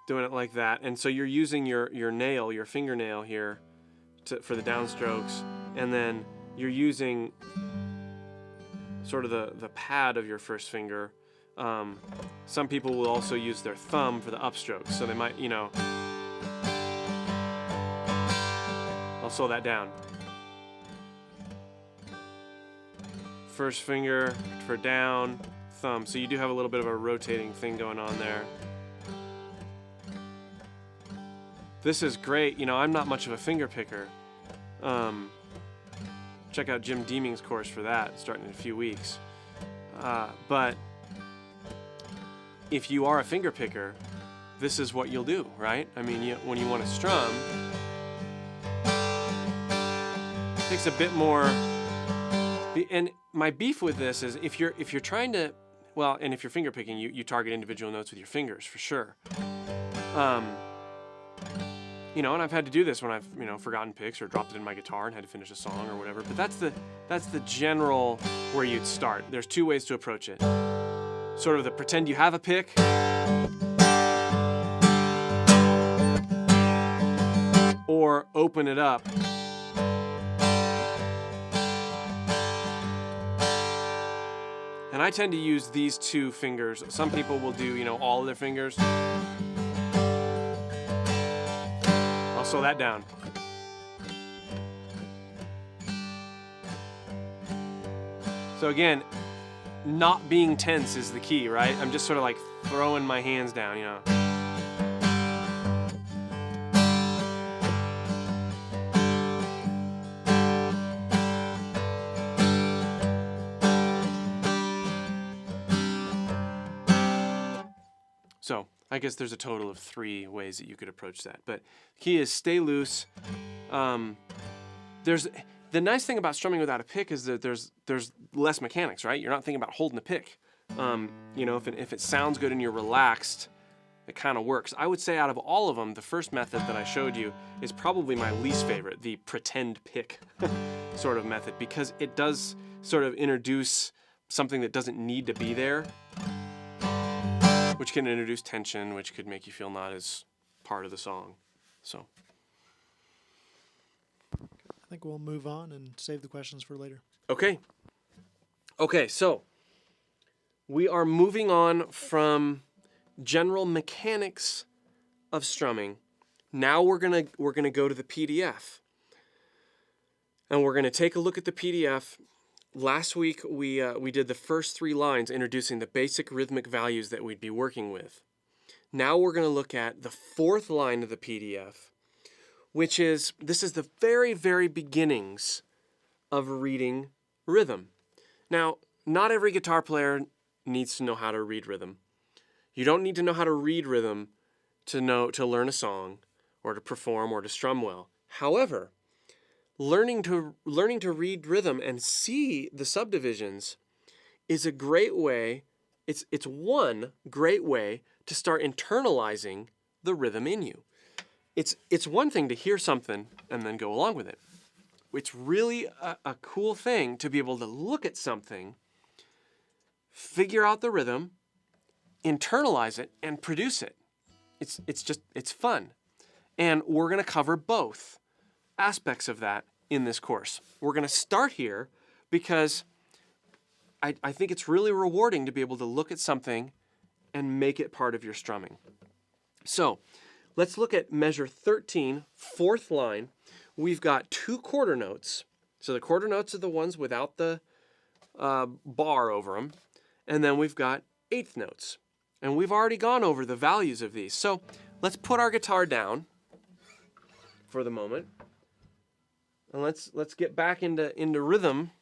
Doing it like that. And so you're using your nail, your fingernail here for the downstrokes, and then you're using sort of the pad of your first finger. Some people will also use their thumb for the upstrokes, so they might, I'll slow that down. First finger for down, thumb. So you do have a little bit of a rotating thing going on there. This is great. I'm not much of a finger picker. Check out Jim Deeming's course for that, starting in a few weeks. But if you are a finger picker, this is what you'll do, right? I mean, when you want to strum, it takes a bit more. And my beef with this is if you're trying to, well, and if you're finger picking, you target individual notes with your fingers for sure. And I've had to do this when I've, forgotten picks or dropped it in my guitar and had to finish a song or whatever. But that's the general where you'd start. There's two ways to approach it. Sort of the pretend you have a pick, or open it up. And I tend to use these two fingers. Some people will do, all of their fingers. I'll slow that down. So again, not being tense is the key, right? I'm just sort of like throwing my hands down, So I guess there's a total of 3 ways that you could approach that. But the key is stay loose. There's the nice thing about strumming without a pick is that there's less mechanics, right? You're not thinking about holding a pick. If it sounds good and you're relaxed, it kind of works. I would say out of all of them, the first method that I showed you is probably my least favorite, the pretend pick sort of method, because it does sort of introduce something that doesn't need to be there, which can introduce tension, which could make you feel not as part of the song. So I think we'll move on and save the questions for later. okay. Okay, so we are moving on from general mechanics of strumming. Now we're gonna go to the PDF, and we're gonna take a look at the PDF. Last week we did the first 3 lines introducing the basic rhythmic values that we'd be working with. Now we're gonna look at the 4th line of the PDF, which is, this is the very, very beginnings of reading rhythm. Now, not every guitar player needs to know how to read rhythm. You don't need to know how to read rhythm to learn a song or to perform or to strum well. However, learning to read rhythm and see the subdivisions is a great way, it's one great way to start internalizing the rhythm in you. It's one thing to hear something and then go along with it. It's really a cool thing to be able to look at something, figure out the rhythm, internalize it, and produce it. It's fun. And we're going to cover both aspects of that in this course. We're going to start here because I think it's really rewarding to be able to look at something and make it part of your strumming. So let's look at measure 13, 4th line. We've got 2 quarter notes. So the quarter notes are the ones without the bar over them. And then we've got 8th notes. And we've already gone over the values of these. So let's put our guitar down for the moment. And let's get back into rhythm.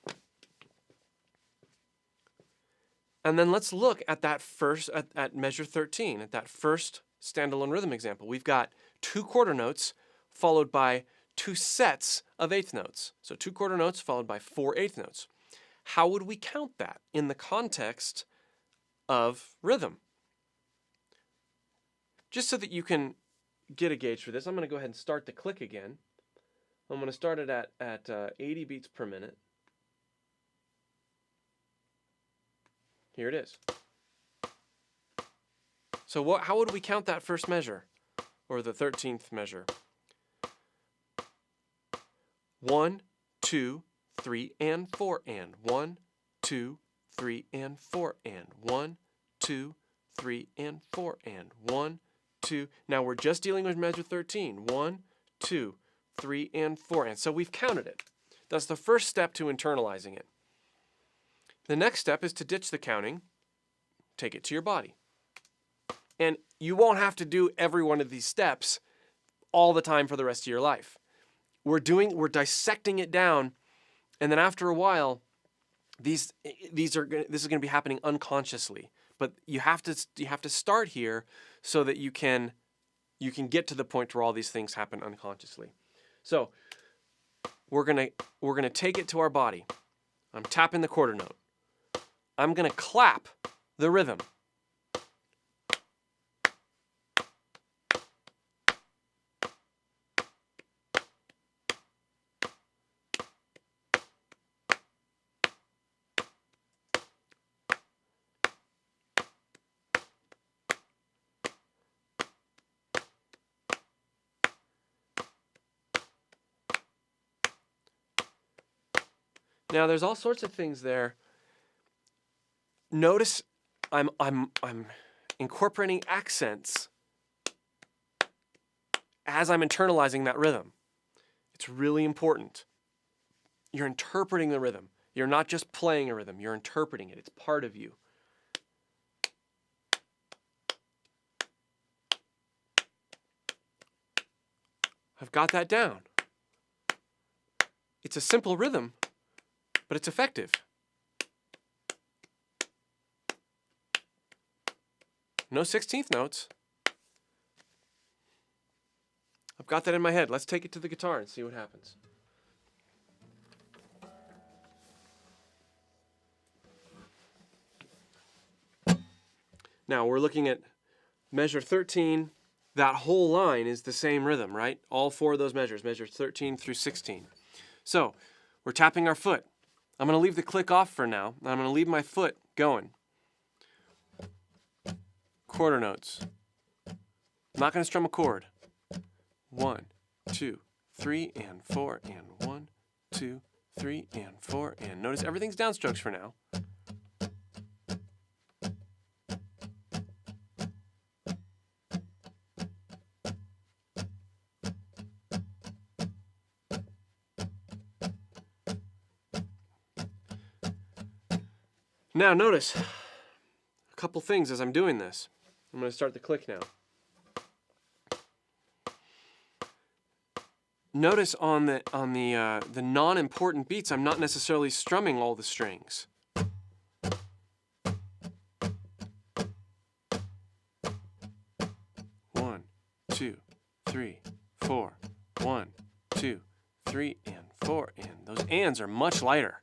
And then let's look at that first, at measure 13, at that first standalone rhythm example. We've got 2 quarter notes followed by 2 sets of 8th notes. So 2 quarter notes followed by 4 8th notes. How would we count that in the context of rhythm? Just so that you can get a gauge for this, I'm going to go ahead and start the click again. I'm going to start it at 80 beats per minute. Here it is. So how would we count that first measure, or the 13th measure? 1, 2, 3, and 4, and 1, 2, 3, and 4, and 1, 2, 3, and 4, and 1, 2. Now we're just dealing with measure 13. 1, 2, 3, and 4, and so we've counted it. That's the first step to internalizing it. The next step is to ditch the counting, take it to your body. And you won't have to do every one of these steps all the time for the rest of your life. We're dissecting it down, and then after a while, this is going to be happening unconsciously. But you have to start here so that you can get to the point where all these things happen unconsciously. So we're gonna take it to our body. I'm tapping the quarter note. I'm gonna clap the rhythm. Now there's all sorts of things there. Notice I'm incorporating accents as I'm internalizing that rhythm. It's really important. You're interpreting the rhythm. You're not just playing a rhythm, you're interpreting it. It's part of you. I've got that down. It's a simple rhythm, but it's effective. No 16th notes. I've got that in my head. Let's take it to the guitar and see what happens. Now we're looking at measure 13, that whole line is the same rhythm, right? All 4 of those measures, measures 13 through 16. So we're tapping our foot. I'm going to leave the click off for now, and I'm going to leave my foot going. Quarter notes. I'm not going to strum a chord. 1, 2, 3, and 4, and 1, 2, 3, and 4, and notice everything's downstrokes for now. Now notice a couple things as I'm doing this. I'm going to start the click now. Notice on the non-important beats, I'm not necessarily strumming all the strings. One, 2, 3, 4. 1, 2, 3, and 4. And those ands are much lighter.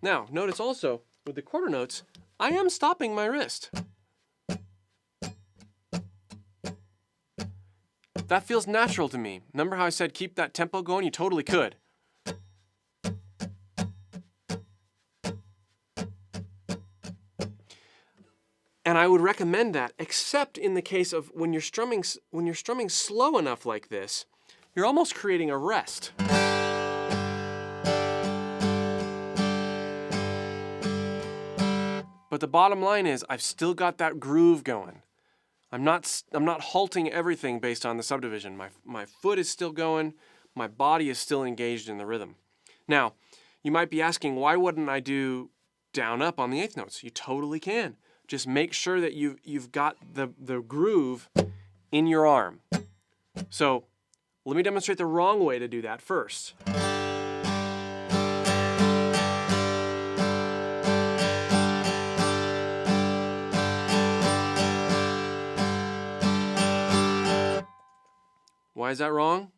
Now, notice also with the quarter notes, I am stopping my wrist. That feels natural to me. Remember how I said keep that tempo going? You totally could. And I would recommend that, except in the case of when you're strumming slow enough like this, you're almost creating a rest. But the bottom line is I've still got that groove going. I'm not halting everything based on the subdivision. My foot is still going, my body is still engaged in the rhythm. Now, you might be asking, why wouldn't I do down up on the 8th notes? You totally can. Just make sure that you've got the groove in your arm. So let me demonstrate the wrong way to do that first. Why is that wrong?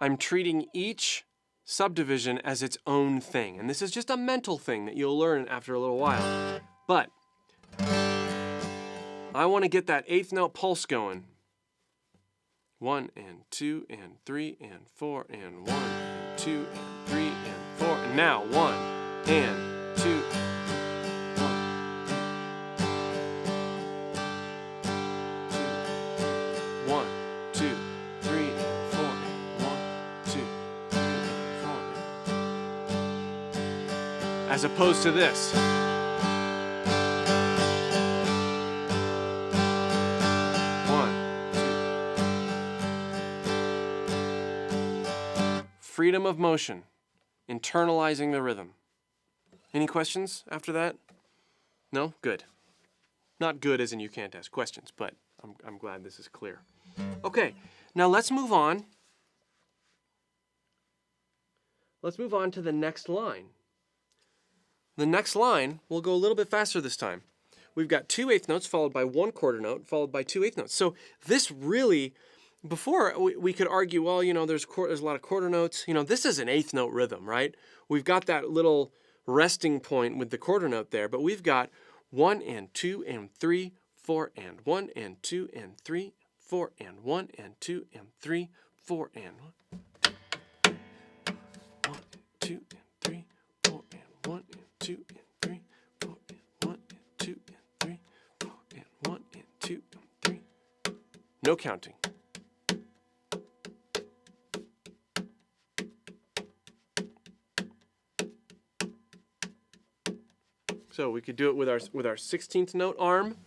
I'm treating each subdivision as its own thing. And this is just a mental thing that you'll learn after a little while. But I want to get that 8th note pulse going. 1 and 2 and 3 and 4 and 1 and 2 and 3 and 4. And now 1 and 2. 1, 2, 3, and 4, and 1, 2, 3, and 4. As opposed to this. Freedom of motion, internalizing the rhythm. Any questions after that? No? Good. Not good as in you can't ask questions, but I'm glad this is clear. Okay, now let's move on. Let's move on to the next line. The next line, we'll go a little bit faster this time. We've got 2 8th notes followed by 1 quarter note followed by 2 8th notes. So this really, before we could argue, well, you know, there's a lot of quarter notes. You know, this is an 8th note rhythm, right? We've got that little resting point with the quarter note there, but we've got 1 and 2 and 3, 4 and 1 and 2 and 3, 4 and 1 and 2 and 3, 4 and 1 and 2 and 3, 4 and 1 and 2 and 3, 4 and 1 and 2 and 3, 4 and 1 and 2 and 3. No counting. So we could do it with our 16th note arm.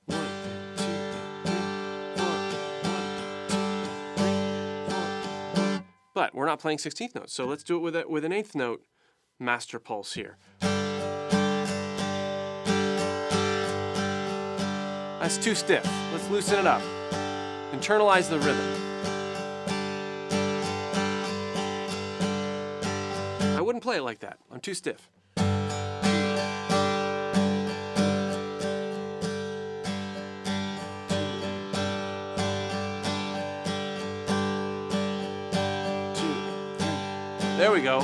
1 and 2 and 3, 4 and 1, 2 and 3, 4 and 1. But we're not playing 16th notes, so let's do it with an 8th note master pulse here. That's too stiff. Let's loosen it up. Internalize the rhythm. I wouldn't play it like that. I'm too stiff. There we go.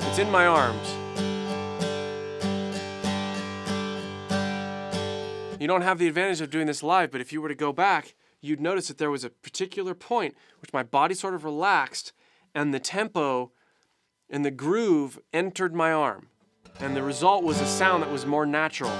It's in my arms. You don't have the advantage of doing this live, but if you were to go back, you'd notice that there was a particular point which my body sort of relaxed, and the tempo and the groove entered my arm. And the result was a sound that was more natural.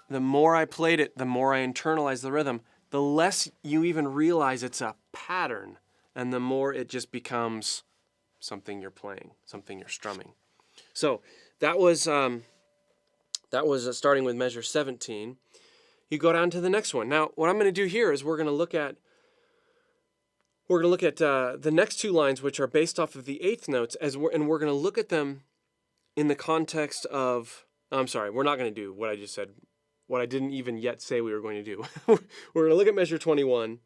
The more I played it, the more I internalized the rhythm, the less you even realize it's a pattern, and the more it just becomes something you're playing, something you're strumming. So that was starting with measure 17. You go down to the next one. Now, what I'm going to do here is we're going to look at the next two lines, which are based off of the eighth notes, and we're going to look at them in the context of. I'm sorry, we're not going to do what I just said. What I didn't even yet say we were going to do. We're going to look at measure 21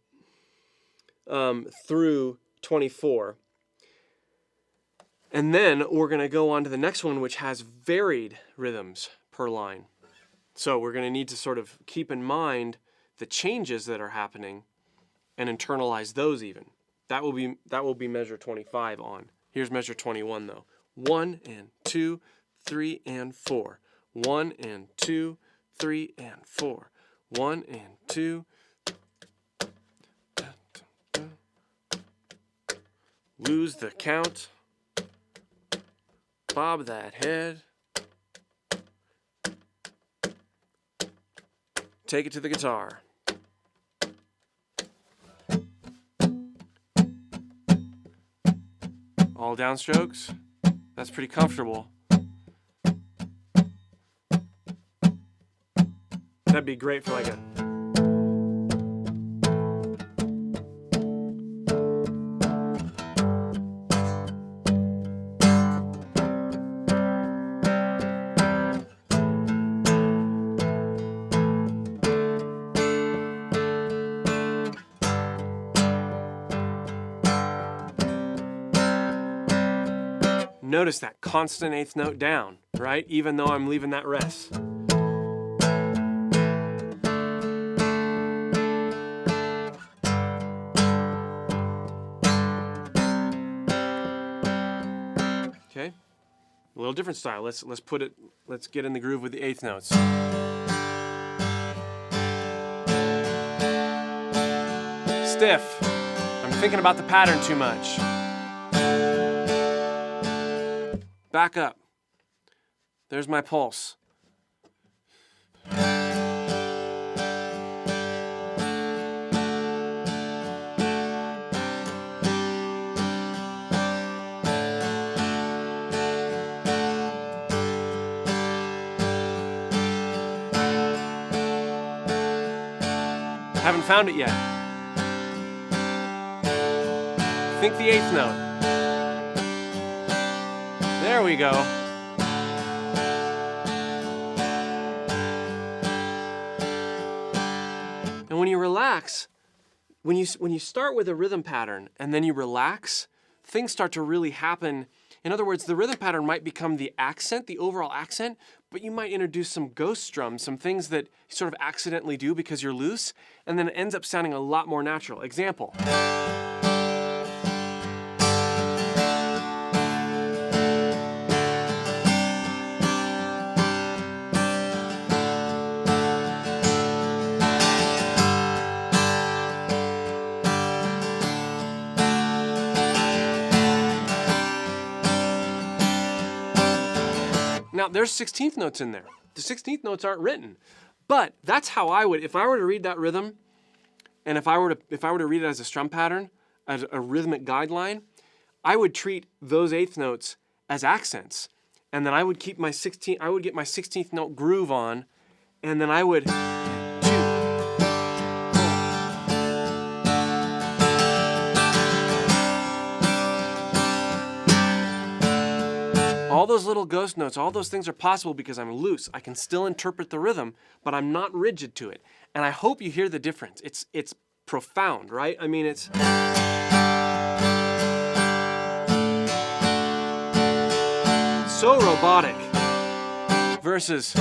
through 24. And then we're going to go on to the next one, which has varied rhythms per line. So we're going to need to sort of keep in mind the changes that are happening and internalize those even. That will be measure 25 on. Here's measure 21 though. 1 and 2, 3 and 4. 1 and 2, 3 and 4. 1 and 2. Lose the count. Bob that head. Take it to the guitar. All downstrokes. That's pretty comfortable. That'd be great for like a... Notice that constant eighth note down, right? Even though I'm leaving that rest. Okay, a little different style. Let's get in the groove with the eighth notes. Stiff. I'm thinking about the pattern too much. Back up. There's my pulse. Haven't found it yet. Think the eighth note. There we go. And when you relax, when you start with a rhythm pattern and then you relax, things start to really happen. In other words, the rhythm pattern might become the accent, the overall accent, but you might introduce some ghost strums, some things that you sort of accidentally do because you're loose, and then it ends up sounding a lot more natural. Example. Now, there's 16th notes in there. The 16th notes aren't written, but that's how I would, if I were to read that rhythm, and if I were to read it as a strum pattern, as a rhythmic guideline, I would treat those eighth notes as accents, and then I would keep my 16th, I would get my 16th note groove on, and then I would 2, 4. All those little ghost notes, all those things are possible because I'm loose. I can still interpret the rhythm, but I'm not rigid to it. And I hope you hear the difference. It's profound, right? I mean, it's so robotic versus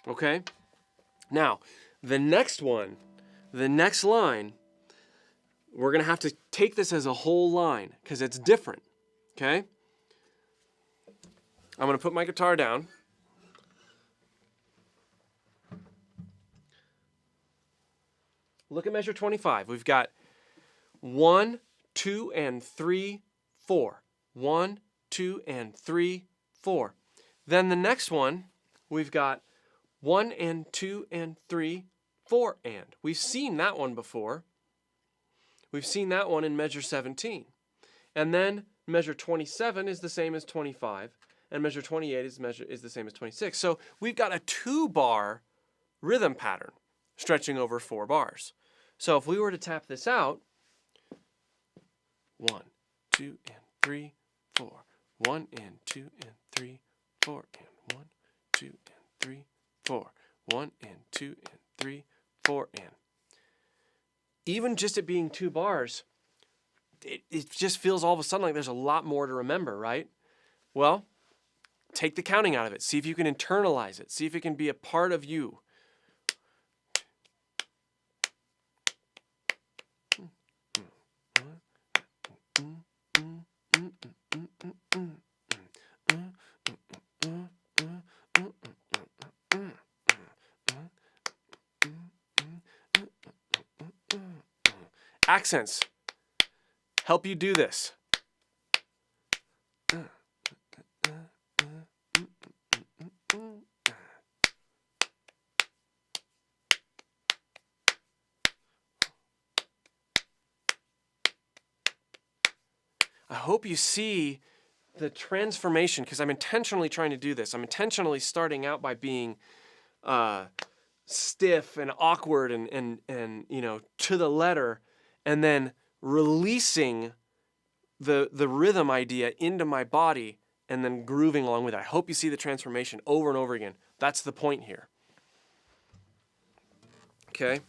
okay? Now, the next one, the next line, we're gonna have to take this as a whole line because it's different, okay? I'm gonna put my guitar down. Look at measure 25. We've got 1, 2, and 3, 4. 1, 2, and 3, 4. Then the next one, we've got 1 and 2 and 3, 4 and. We've seen that one before. We've seen that one in measure 17. And then measure 27 is the same as 25, and measure 28 is the same as 26. So we've got a 2-bar rhythm pattern stretching over 4 bars. So if we were to tap this out, 1, 2, and 3, 4. 1 and 2 and 3, 4 and 1, 2 and 3, 4. 1 and 2 and 3, 4 and. Even just it being 2 bars, it just feels all of a sudden like there's a lot more to remember, right? Well, take the counting out of it. See if you can internalize it. See if it can be a part of you. Accents help you do this. I hope you see the transformation because I'm intentionally trying to do this. I'm intentionally starting out by being stiff and awkward and you know, to the letter, and then releasing the rhythm idea into my body and then grooving along with it. I hope you see the transformation over and over again. That's the point here. Okay?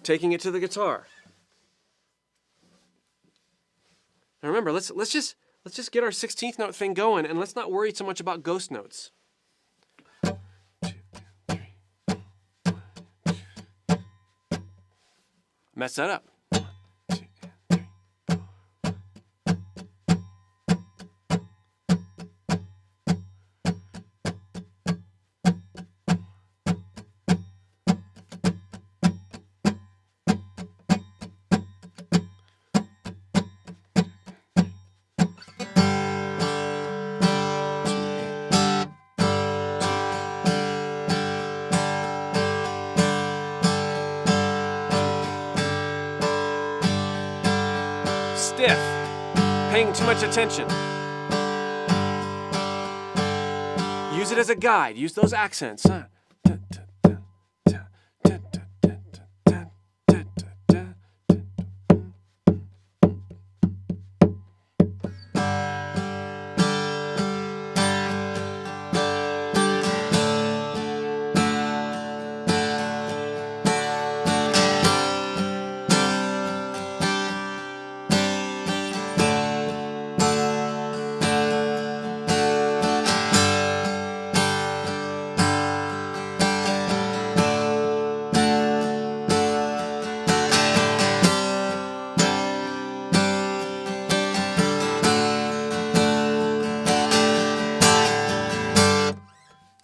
Taking it to the guitar. Now remember, let's just get our 16th note thing going, and let's not worry so much about ghost notes. 1, 2, 3. Mess that up. 1, 2, 3. Stiff, paying too much attention. Use it as a guide. Use those accents.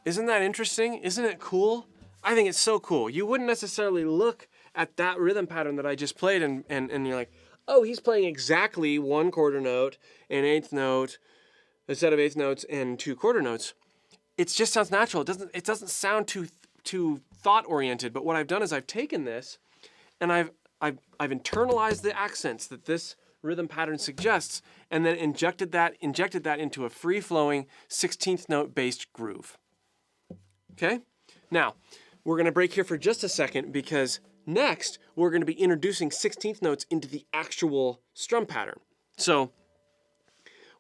Isn't that interesting? Isn't it cool? I think it's so cool. You wouldn't necessarily look at that rhythm pattern that I just played and you're like, oh, he's playing exactly 1 quarter note, an 8th note, a set of 8th notes, and 2 quarter notes. it just sounds natural. It doesn't sound too thought oriented. But what I've done is I've taken this and I've internalized the accents that this rhythm pattern suggests, and then injected that into a free-flowing 16th note based groove. Okay? Now, we're going to break here for just a second because next we're going to be introducing 16th notes into the actual strum pattern. So,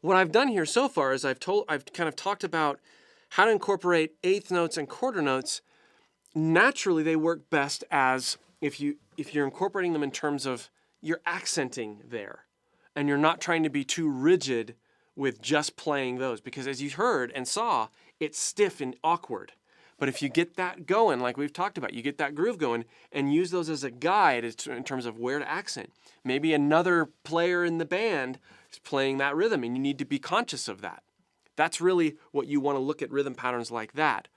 what I've done here so far is I've kind of talked about how to incorporate eighth notes and quarter notes. Naturally, they work best as if you're incorporating them in terms of you're accenting there, and you're not trying to be too rigid with just playing those, because as you heard and saw, it's stiff and awkward. But if you get that going, like we've talked about, you get that groove going and use those as a guide in terms of where to accent. Maybe another player in the band is playing that rhythm and you need to be conscious of that. That's really what you want to look at rhythm patterns like that.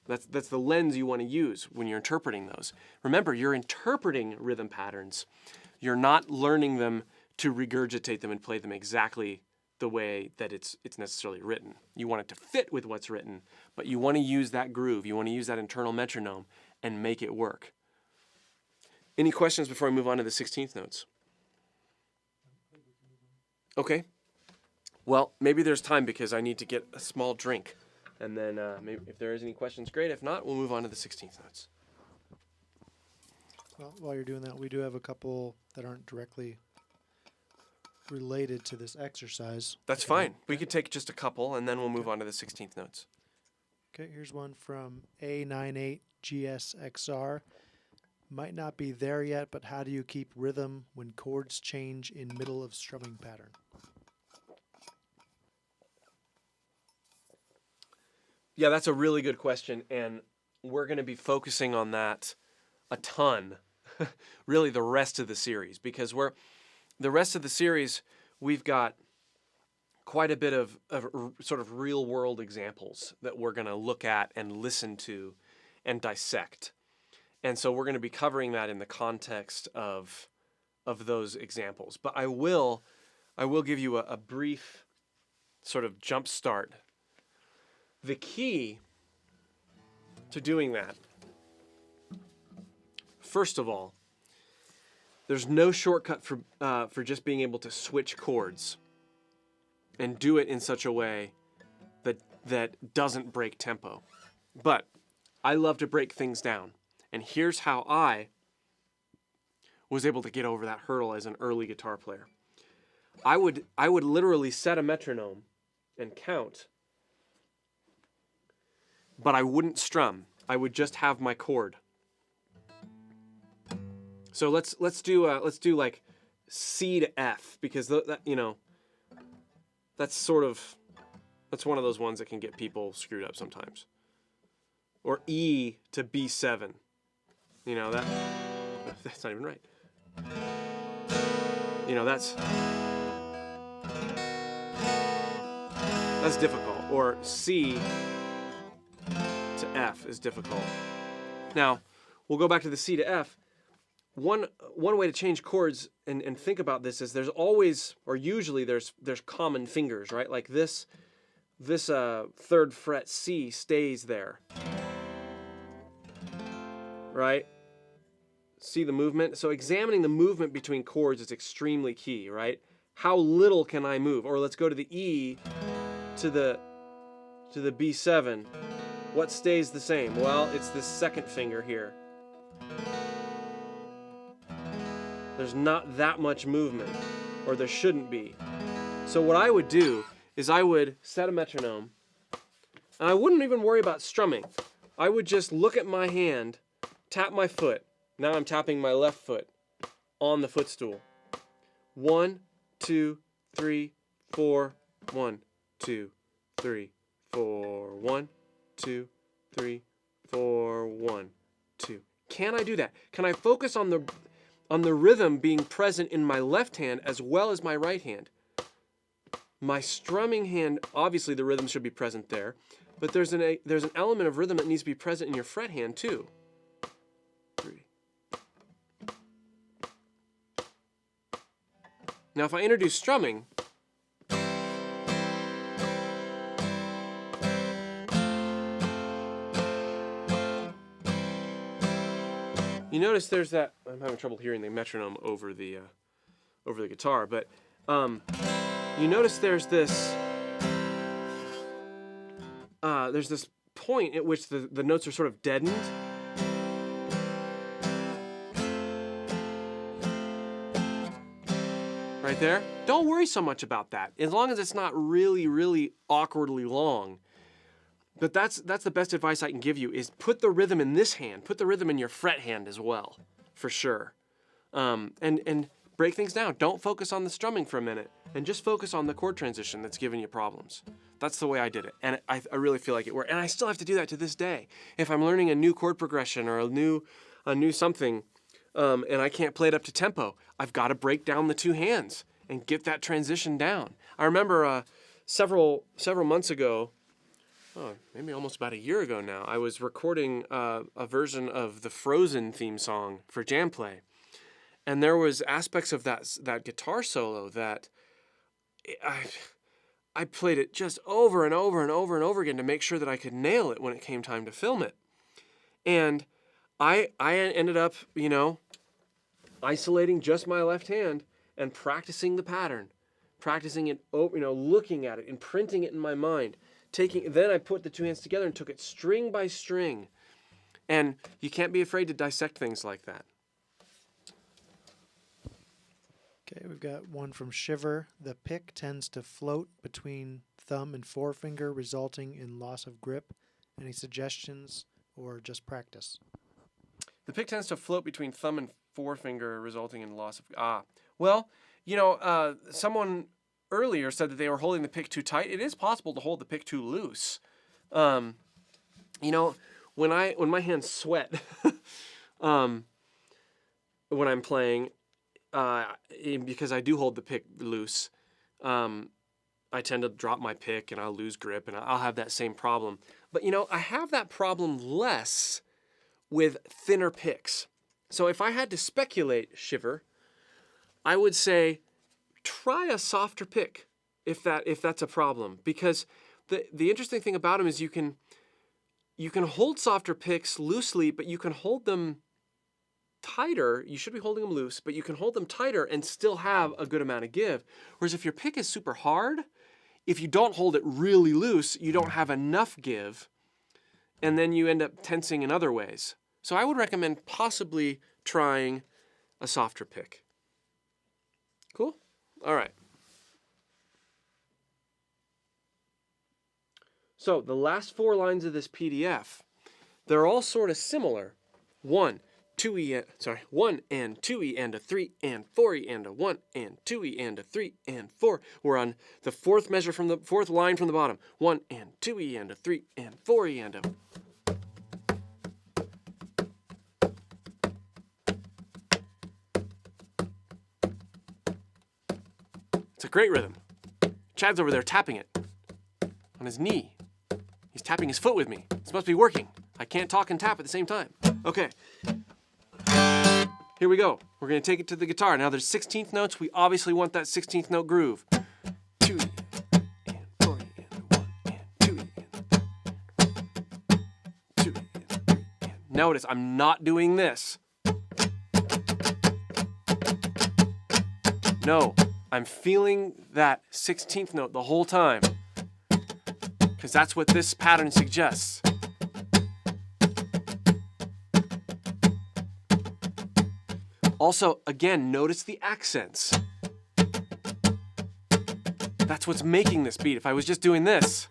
That's the lens you want to use when you're interpreting those. Remember, you're interpreting rhythm patterns. You're not learning them to regurgitate them and play them exactly the way that it's necessarily written. You want it to fit with what's written, but you want to use that groove. You want to use that internal metronome and make it work. Any questions before I move on to the 16th notes? Okay. Well, maybe there's time because I need to get a small drink. And then maybe if there is any questions, great. If not, we'll move on to the 16th notes. Well, while you're doing that, we do have a couple that aren't directly related to this exercise. That's fine. We could take just a couple, and then we'll move on to the 16th notes. Okay, here's one from A98GSXR. Might not be there yet, but how do you keep rhythm when chords change in middle of strumming pattern? Yeah, that's a really good question, and we're going to be focusing on that a ton, really the rest of the series, because the rest of the series, we've got quite a bit of sort of real-world examples that we're going to look at and listen to and dissect. And so we're going to be covering that in the context of those examples. But I will give you a brief sort of jump start. The key to doing that, first of all, there's no shortcut for just being able to switch chords and do it in such a way that doesn't break tempo. But I love to break things down. And here's how I was able to get over that hurdle as an early guitar player. I would literally set a metronome and count, but I wouldn't strum. I would just have my chord. So let's do like C to F, because that's one of those ones that can get people screwed up sometimes. Or E to B7. That's not even right. That's difficult. Or C to F is difficult. Now, we'll go back to the C to F. One way to change chords and think about this is there's always, or usually there's common fingers, right? Like this third fret C stays there, right? See the movement? So examining the movement between chords is extremely key, right? How little can I move? Or let's go to the E to the B7. What stays the same? Well, it's this second finger here. There's not that much movement, or there shouldn't be. So what I would do is I would set a metronome, and I wouldn't even worry about strumming. I would just look at my hand, tap my foot. Now I'm tapping my left foot on the footstool. 1, 2, 3, 4. 1, 2, 3, 4. 1, 2, 3, 4. 1, 2. Can I do that? Can I focus on the rhythm being present in my left hand as well as my right hand? My strumming hand, obviously the rhythm should be present there, but there's an element of rhythm that needs to be present in your fret hand too. 3. Now if I introduce strumming, You notice there's that. I'm having trouble hearing the metronome over the guitar, but you notice there's this point at which the notes are sort of deadened. Right there. Don't worry so much about that, as long as it's not really, really awkwardly long. But that's the best advice I can give you, is put the rhythm in this hand. Put the rhythm in your fret hand as well, for sure. And break things down. Don't focus on the strumming for a minute, and just focus on the chord transition that's giving you problems. That's the way I did it, and I really feel like it worked. And I still have to do that to this day. If I'm learning a new chord progression or a new something, and I can't play it up to tempo, I've got to break down the two hands and get that transition down. I remember several months ago, maybe almost about a year ago now, I was recording a version of the Frozen theme song for JamPlay. And there was aspects of that guitar solo that I played it just over and over and over and over again to make sure that I could nail it when it came time to film it. And I ended up, isolating just my left hand and practicing the pattern, practicing it, looking at it, imprinting it in my mind. Then I put the two hands together and took it string by string. And you can't be afraid to dissect things like that. Okay, we've got one from Shiver. The pick tends to float between thumb and forefinger, resulting in loss of grip. Any suggestions or just practice? The pick tends to float between thumb and forefinger, resulting in loss of... Well, someone earlier said that they were holding the pick too tight. It is possible to hold the pick too loose. When my hands sweat when I'm playing, because I do hold the pick loose, I tend to drop my pick and I'll lose grip, and I'll have that same problem. But I have that problem less with thinner picks. So if I had to speculate, Shiver, I would say try a softer pick if that's a problem, because the interesting thing about them is you can hold softer picks loosely, but you can hold them tighter. You should be holding them loose, but you can hold them tighter and still have a good amount of give. Whereas if your pick is super hard, if you don't hold it really loose, you don't have enough give, and then you end up tensing in other ways. So I would recommend possibly trying a softer pick. Cool? All right. So the last 4 lines of this PDF, they're all sort of similar. 1, 2E, 1 and 2E and a 3 and 4E and a 1 and 2E and a 3 and 4. We're on the 4th measure from the 4th line from the bottom. 1 and 2E and a 3 and 4E and a... It's a great rhythm. Chad's over there tapping it on his knee. He's tapping his foot with me. This must be working. I can't talk and tap at the same time. Okay. Here we go. We're going to take it to the guitar. Now there's 16th notes. We obviously want that 16th note groove. 2 and 4 and 1 and 2 and 2 and 3 and... Notice I'm not doing this. No. I'm feeling that 16th note the whole time, because that's what this pattern suggests. Also, again, notice the accents. That's what's making this beat. If I was just doing this,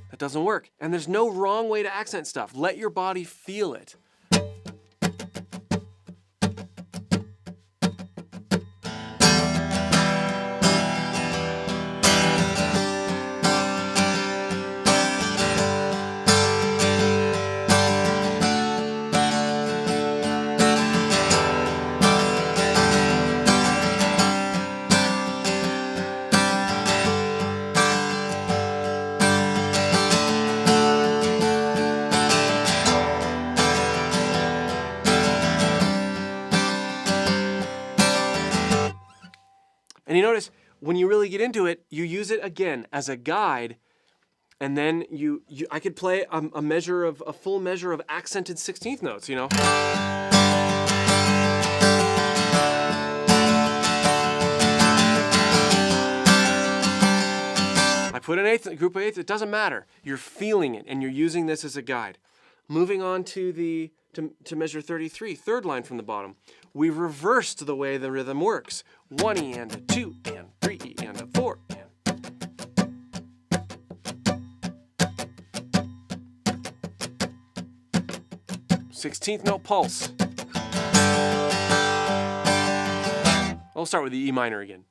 that doesn't work. And there's no wrong way to accent stuff. Let your body feel it. And you notice, when you really get into it, you use it again as a guide And then I could play a full measure of accented 16th notes, you know. I put an eighth, group of eighths, it doesn't matter. You're feeling it and you're using this as a guide. Moving on to to measure 33, third line from the bottom. We reversed the way the rhythm works. 1 E and a 2 and 3 E and a 4 and. 16th note pulse. I'll start with the E minor again.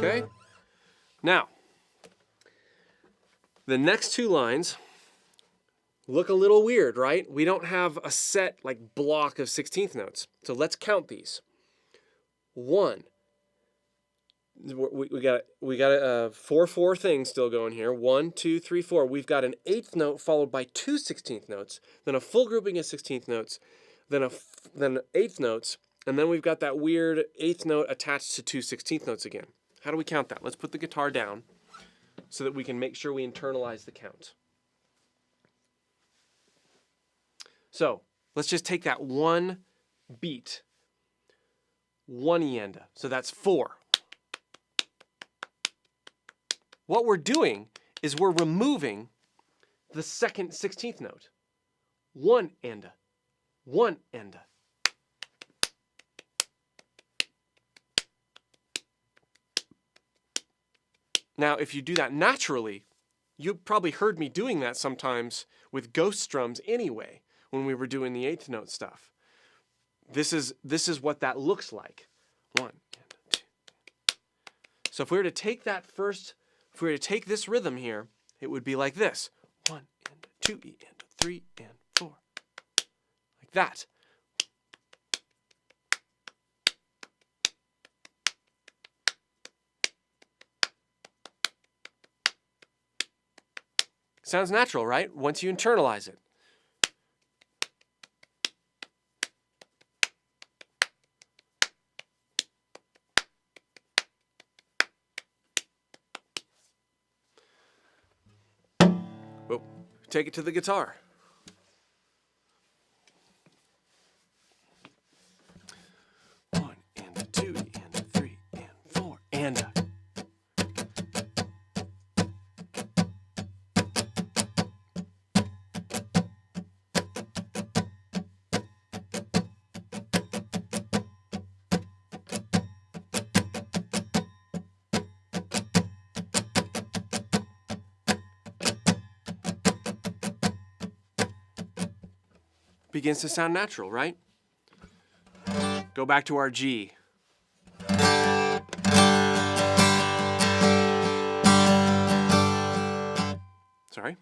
Okay? Now, the next two lines look a little weird, right? We don't have a set like block of 16th notes. So let's count these. 1. We got a 4/4 thing still going here. 1, 2, 3, 4. We've got an 8th note followed by 2 16th notes, then a full grouping of 16th notes, then 8th notes, and then we've got that weird 8th note attached to 2 16th notes again. How do we count that? Let's put the guitar down so that we can make sure we internalize the count. So let's just take that one beat, 1 ienda. So that's 4. What we're doing is we're removing the second 16th note. 1 enda, 1 enda. Now, if you do that naturally, you probably heard me doing that sometimes with ghost strums anyway, when we were doing the 8th note stuff. This is what that looks like. 1 and 2. So if we were to take that first, if we were to take this rhythm here, it would be like this. 1 and 2 and 3 and 4. Like that. Sounds natural, right? Once you internalize it. Oh, take it to the guitar. One and a 2 and a 3 and 4 and a. Begins to sound natural, right? Go back to our G. Sorry.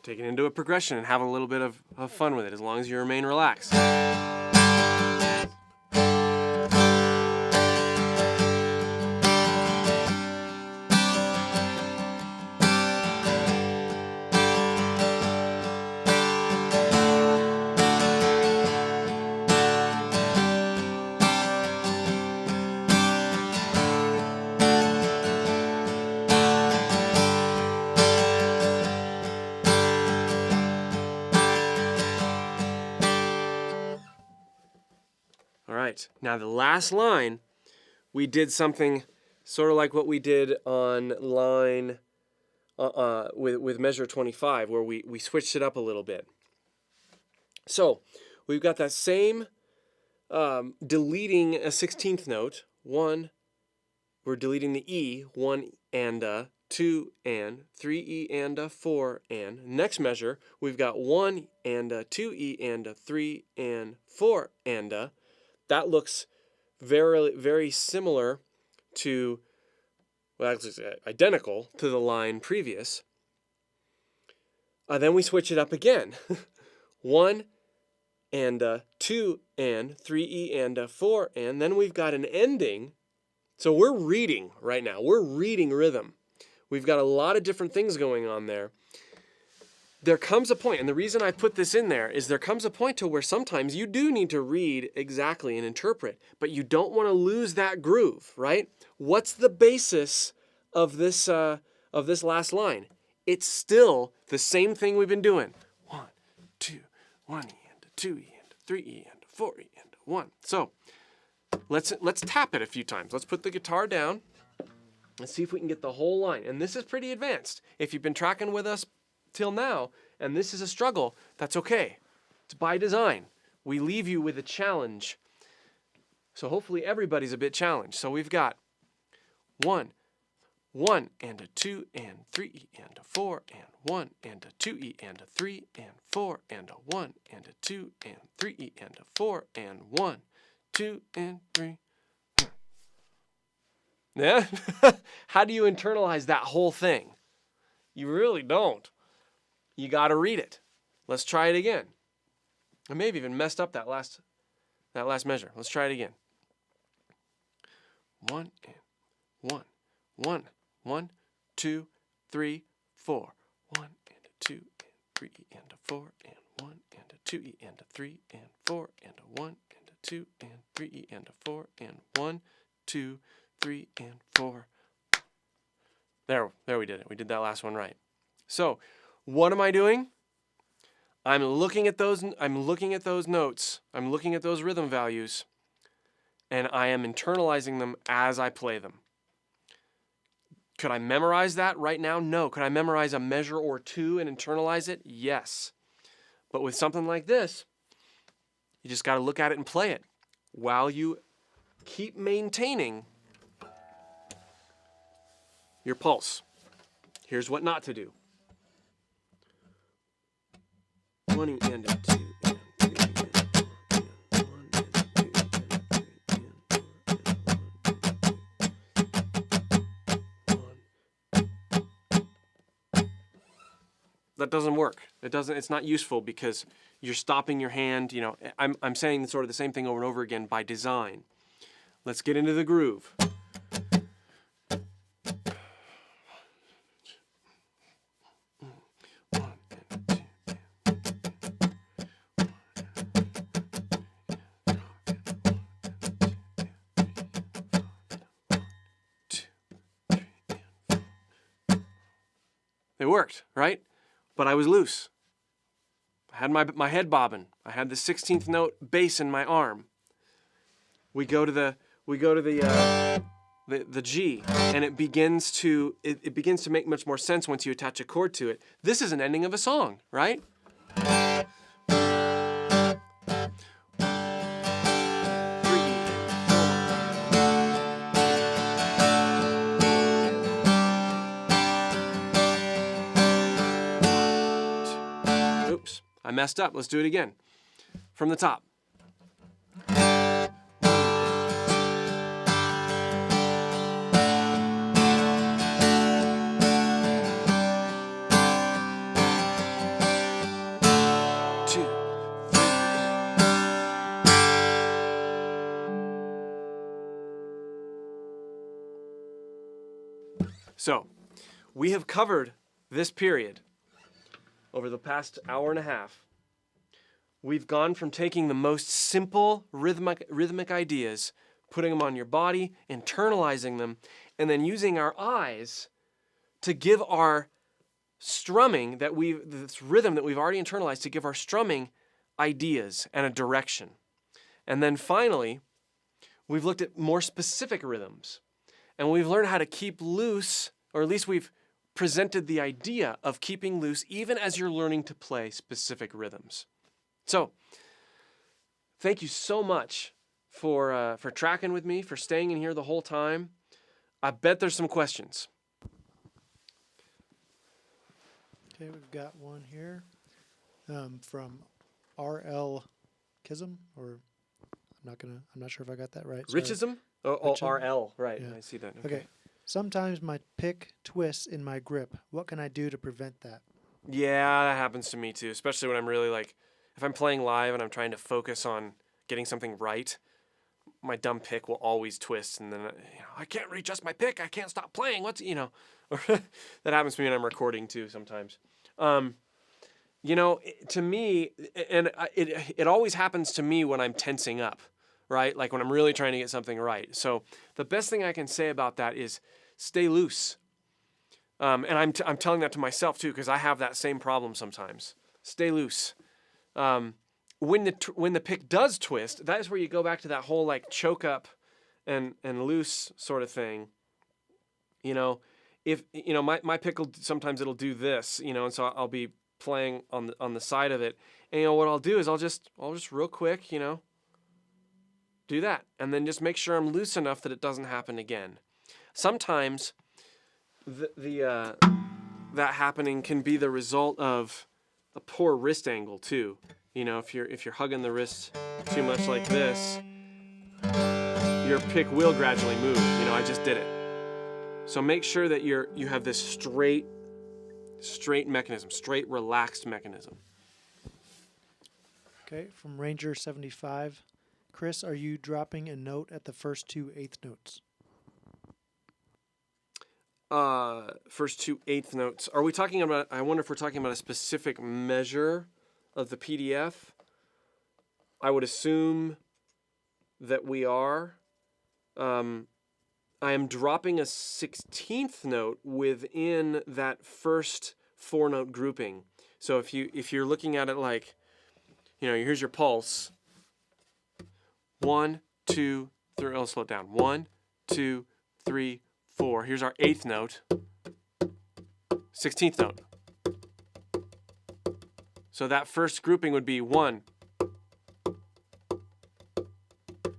Take it into a progression and have a little bit of fun with it, as long as you remain relaxed. All right, now the last line, we did something sort of like what we did on line with measure 25, where we switched it up a little bit. So we've got that same deleting a 16th note. 1, we're deleting the E, 1 and a, 2 and, 3 E and a, 4 and. Next measure, we've got 1 and a, 2 E and a, 3 and, 4 and a. That looks very, very similar to, well, actually identical to the line previous. Then we switch it up again. 1 and a, 2 and, 3 E and a, 4 and. Then we've got an ending. So we're reading right now. We're reading rhythm. We've got a lot of different things going on there. There comes a point, and the reason I put this in there is there comes a point to where sometimes you do need to read exactly and interpret, but you don't want to lose that groove, right? What's the basis of this last line? It's still the same thing we've been doing. 1, 2, 1 E and a 2 E and a 3 E and a 4 E and a 1. So let's tap it a few times. Let's put the guitar down. Let's see if we can get the whole line. And this is pretty advanced. If you've been tracking with us till now, and this is a struggle, that's okay. It's by design. We leave you with a challenge. So hopefully everybody's a bit challenged. So we've got 1, 1 and a 2 and 3 E and a 4 and 1 and a 2 E and a 3 and 4 and a 1 and a 2 and 3 E and a 4 and 1, 2 and 3. Yeah? How do you internalize that whole thing? You really don't. You got to read it. Let's try it again. I may have even messed up that last measure. Let's try it again. 1 and 1, 1, 1, 2, 3, 4. 1 and a 2 and 3 and a 4 and 1 and a 2 E and a 3 and 4 and a 1 and a 2 and 3 E and a 4 and 1, 2, 3 and 4. There we did it. We did that last one right. So, what am I doing? I'm looking at those notes. I'm looking at those rhythm values, and I am internalizing them as I play them. Could I memorize that right now? No. Could I memorize a measure or two and internalize it? Yes. But with something like this, you just got to look at it and play it while you keep maintaining your pulse. Here's what not to do. 1 E and a 2 and 3 and 4 and 1 and a 2 and 3 and 1. That doesn't work. It's not useful because you're stopping your hand. You know, I'm saying sort of the same thing over and over again by design. Let's get into the groove. It worked, right? But I was loose. I had my head bobbing. I had the 16th note bass in my arm. We go to the G, and it begins to make much more sense once you attach a chord to it. This is an ending of a song, right? Oops, I messed up. Let's do it again. From the top. So, we have covered this period over the past hour and a half. We've gone from taking the most simple rhythmic ideas, putting them on your body, internalizing them, and then using our eyes to give our strumming this rhythm that we've already internalized, to give our strumming ideas and a direction. And then finally, we've looked at more specific rhythms. And we've learned how to keep loose, or at least we've presented the idea of keeping loose even as you're learning to play specific rhythms. So, thank you so much for tracking with me, for staying in here the whole time. I bet there's some questions. Okay, we've got one here from R.L. Kism, or I'm not sure if I got that right. Sorry. Richism? Oh, Richism? RL. Right. Yeah. I see that. Okay. Sometimes my pick twists in my grip. What can I do to prevent that? Yeah, that happens to me too, especially when I'm really like, if I'm playing live and I'm trying to focus on getting something right, my dumb pick will always twist, and then I can't readjust my pick. I can't stop playing. What's that happens to me when I'm recording too sometimes. To me, and it always happens to me when I'm tensing up, right? Like when I'm really trying to get something right. So the best thing I can say about that is stay loose. And I'm telling that to myself too, because I have that same problem sometimes. Stay loose. When the pick does twist, that is where you go back to that whole like choke up and loose sort of thing. If my pick sometimes it'll do this, and so I'll be playing on the side of it, and what I'll do is I'll just real quick, do that, and then just make sure I'm loose enough that it doesn't happen again. Sometimes that happening can be the result of a poor wrist angle too. If you're hugging the wrist too much like this, your pick will gradually move. I just did it. So make sure that you have this straight mechanism, straight relaxed mechanism. Okay, from Ranger 75. Chris, are you dropping a note at the first two eighth notes? First two eighth notes. Are we talking about, I wonder if we're talking about a specific measure of the PDF? I would assume that we are. I am dropping a 16th note within that first 4-note grouping. So if you're looking at it like, here's your pulse. 1, 2, 3. I'll slow it down. 1, 2, 3, 4. Here's our 8th note. 16th note. So that first grouping would be 1.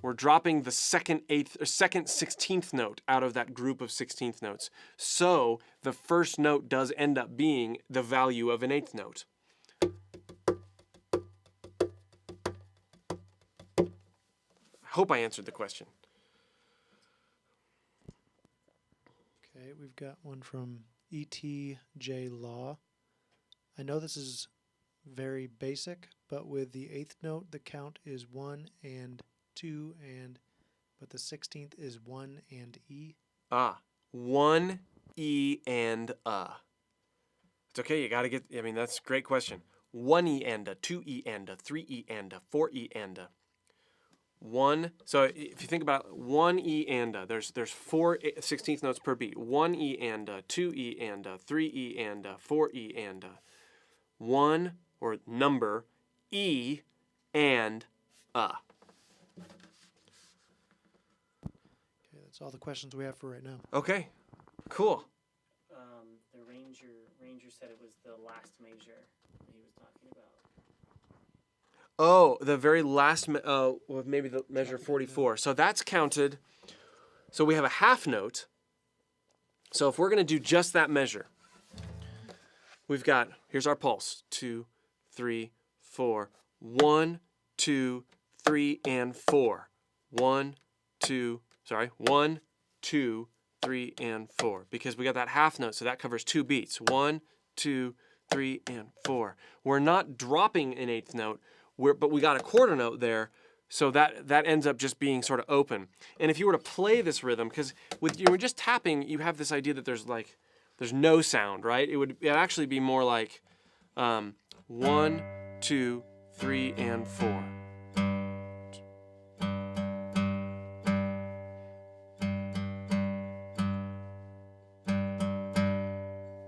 We're dropping the second 16th note out of that group of 16th notes. So the first note does end up being the value of an 8th note. I hope I answered the question. Okay, we've got one from E.T.J. Law. I know this is very basic, but with the 8th note, the count is 1 and 2 but the 16th is 1 and E. 1 E and It's okay, you gotta get, that's a great question. 1 E and 2 E and 3 E and 4 E and 1. So if you think about 1 E and there's 4 16th notes per beat. 1 E and 2 E and 3 E and 4 E and 1 or number E and Okay, that's all the questions we have for right now. Okay, cool. The ranger said it was the last measure that he was talking about. Oh, the very last, maybe the measure 44. So that's counted. So we have a half note. So if we're going to do just that measure, we've got, here's our pulse. 2, 3, 4. 1, 2, 3, and 4. 1, 2, 3, and 4. Because we got that half note, so that covers 2 beats. 1, 2, 3, and 4. We're not dropping an 8th note. But we got a quarter note there, so that ends up just being sort of open. And if you were to play this rhythm, because with you were just tapping, you have this idea that there's no sound, right? It'd actually be more like 1, 2, 3, and 4.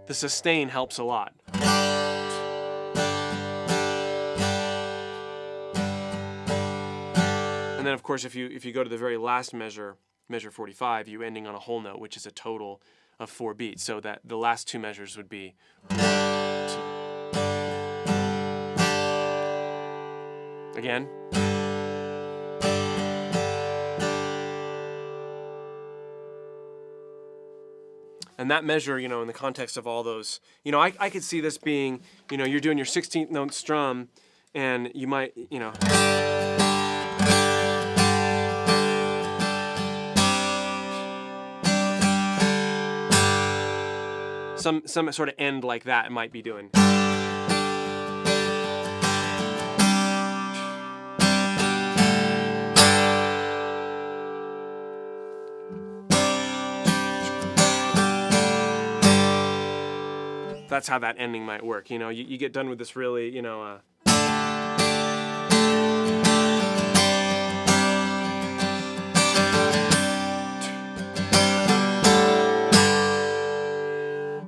The sustain helps a lot. And then, of course, if you go to the very last measure 45, you're ending on a whole note, which is a total of 4 beats. So that the last 2 measures would be 1, 2. Again. And that measure, in the context of all those, I could see this being, you're doing your 16th note strum, and you might, some sort of end like that it might be doing. That's how that ending might work. You get done with this really,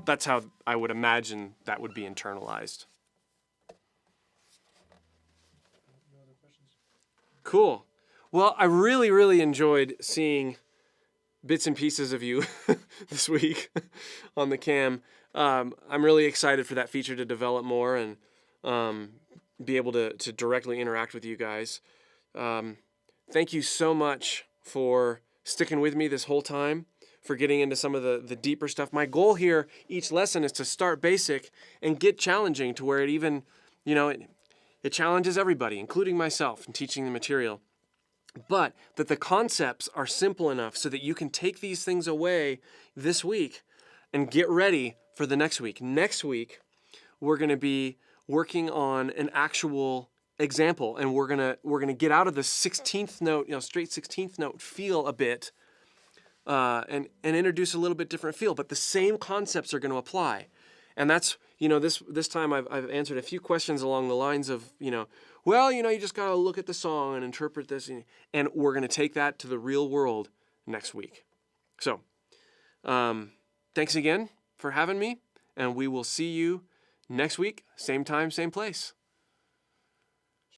that's how I would imagine that would be internalized. Cool. Well, I really, really enjoyed seeing bits and pieces of you this week on the cam. I'm really excited for that feature to develop more and be able to directly interact with you guys. Thank you so much for sticking with me this whole time, for getting into some of the deeper stuff. My goal here each lesson is to start basic and get challenging to where it even, it challenges everybody, including myself, in teaching the material. But that the concepts are simple enough so that you can take these things away this week and get ready for the next week. Next week, we're going to be working on an actual example, and we're gonna get out of the 16th note, straight 16th note feel a bit, and introduce a little bit different feel. But the same concepts are going to apply, and that's this time I've answered a few questions along the lines of you just gotta look at the song and interpret this, and we're going to take that to the real world next week. So, thanks again for having me, and we will see you next week, same time, same place.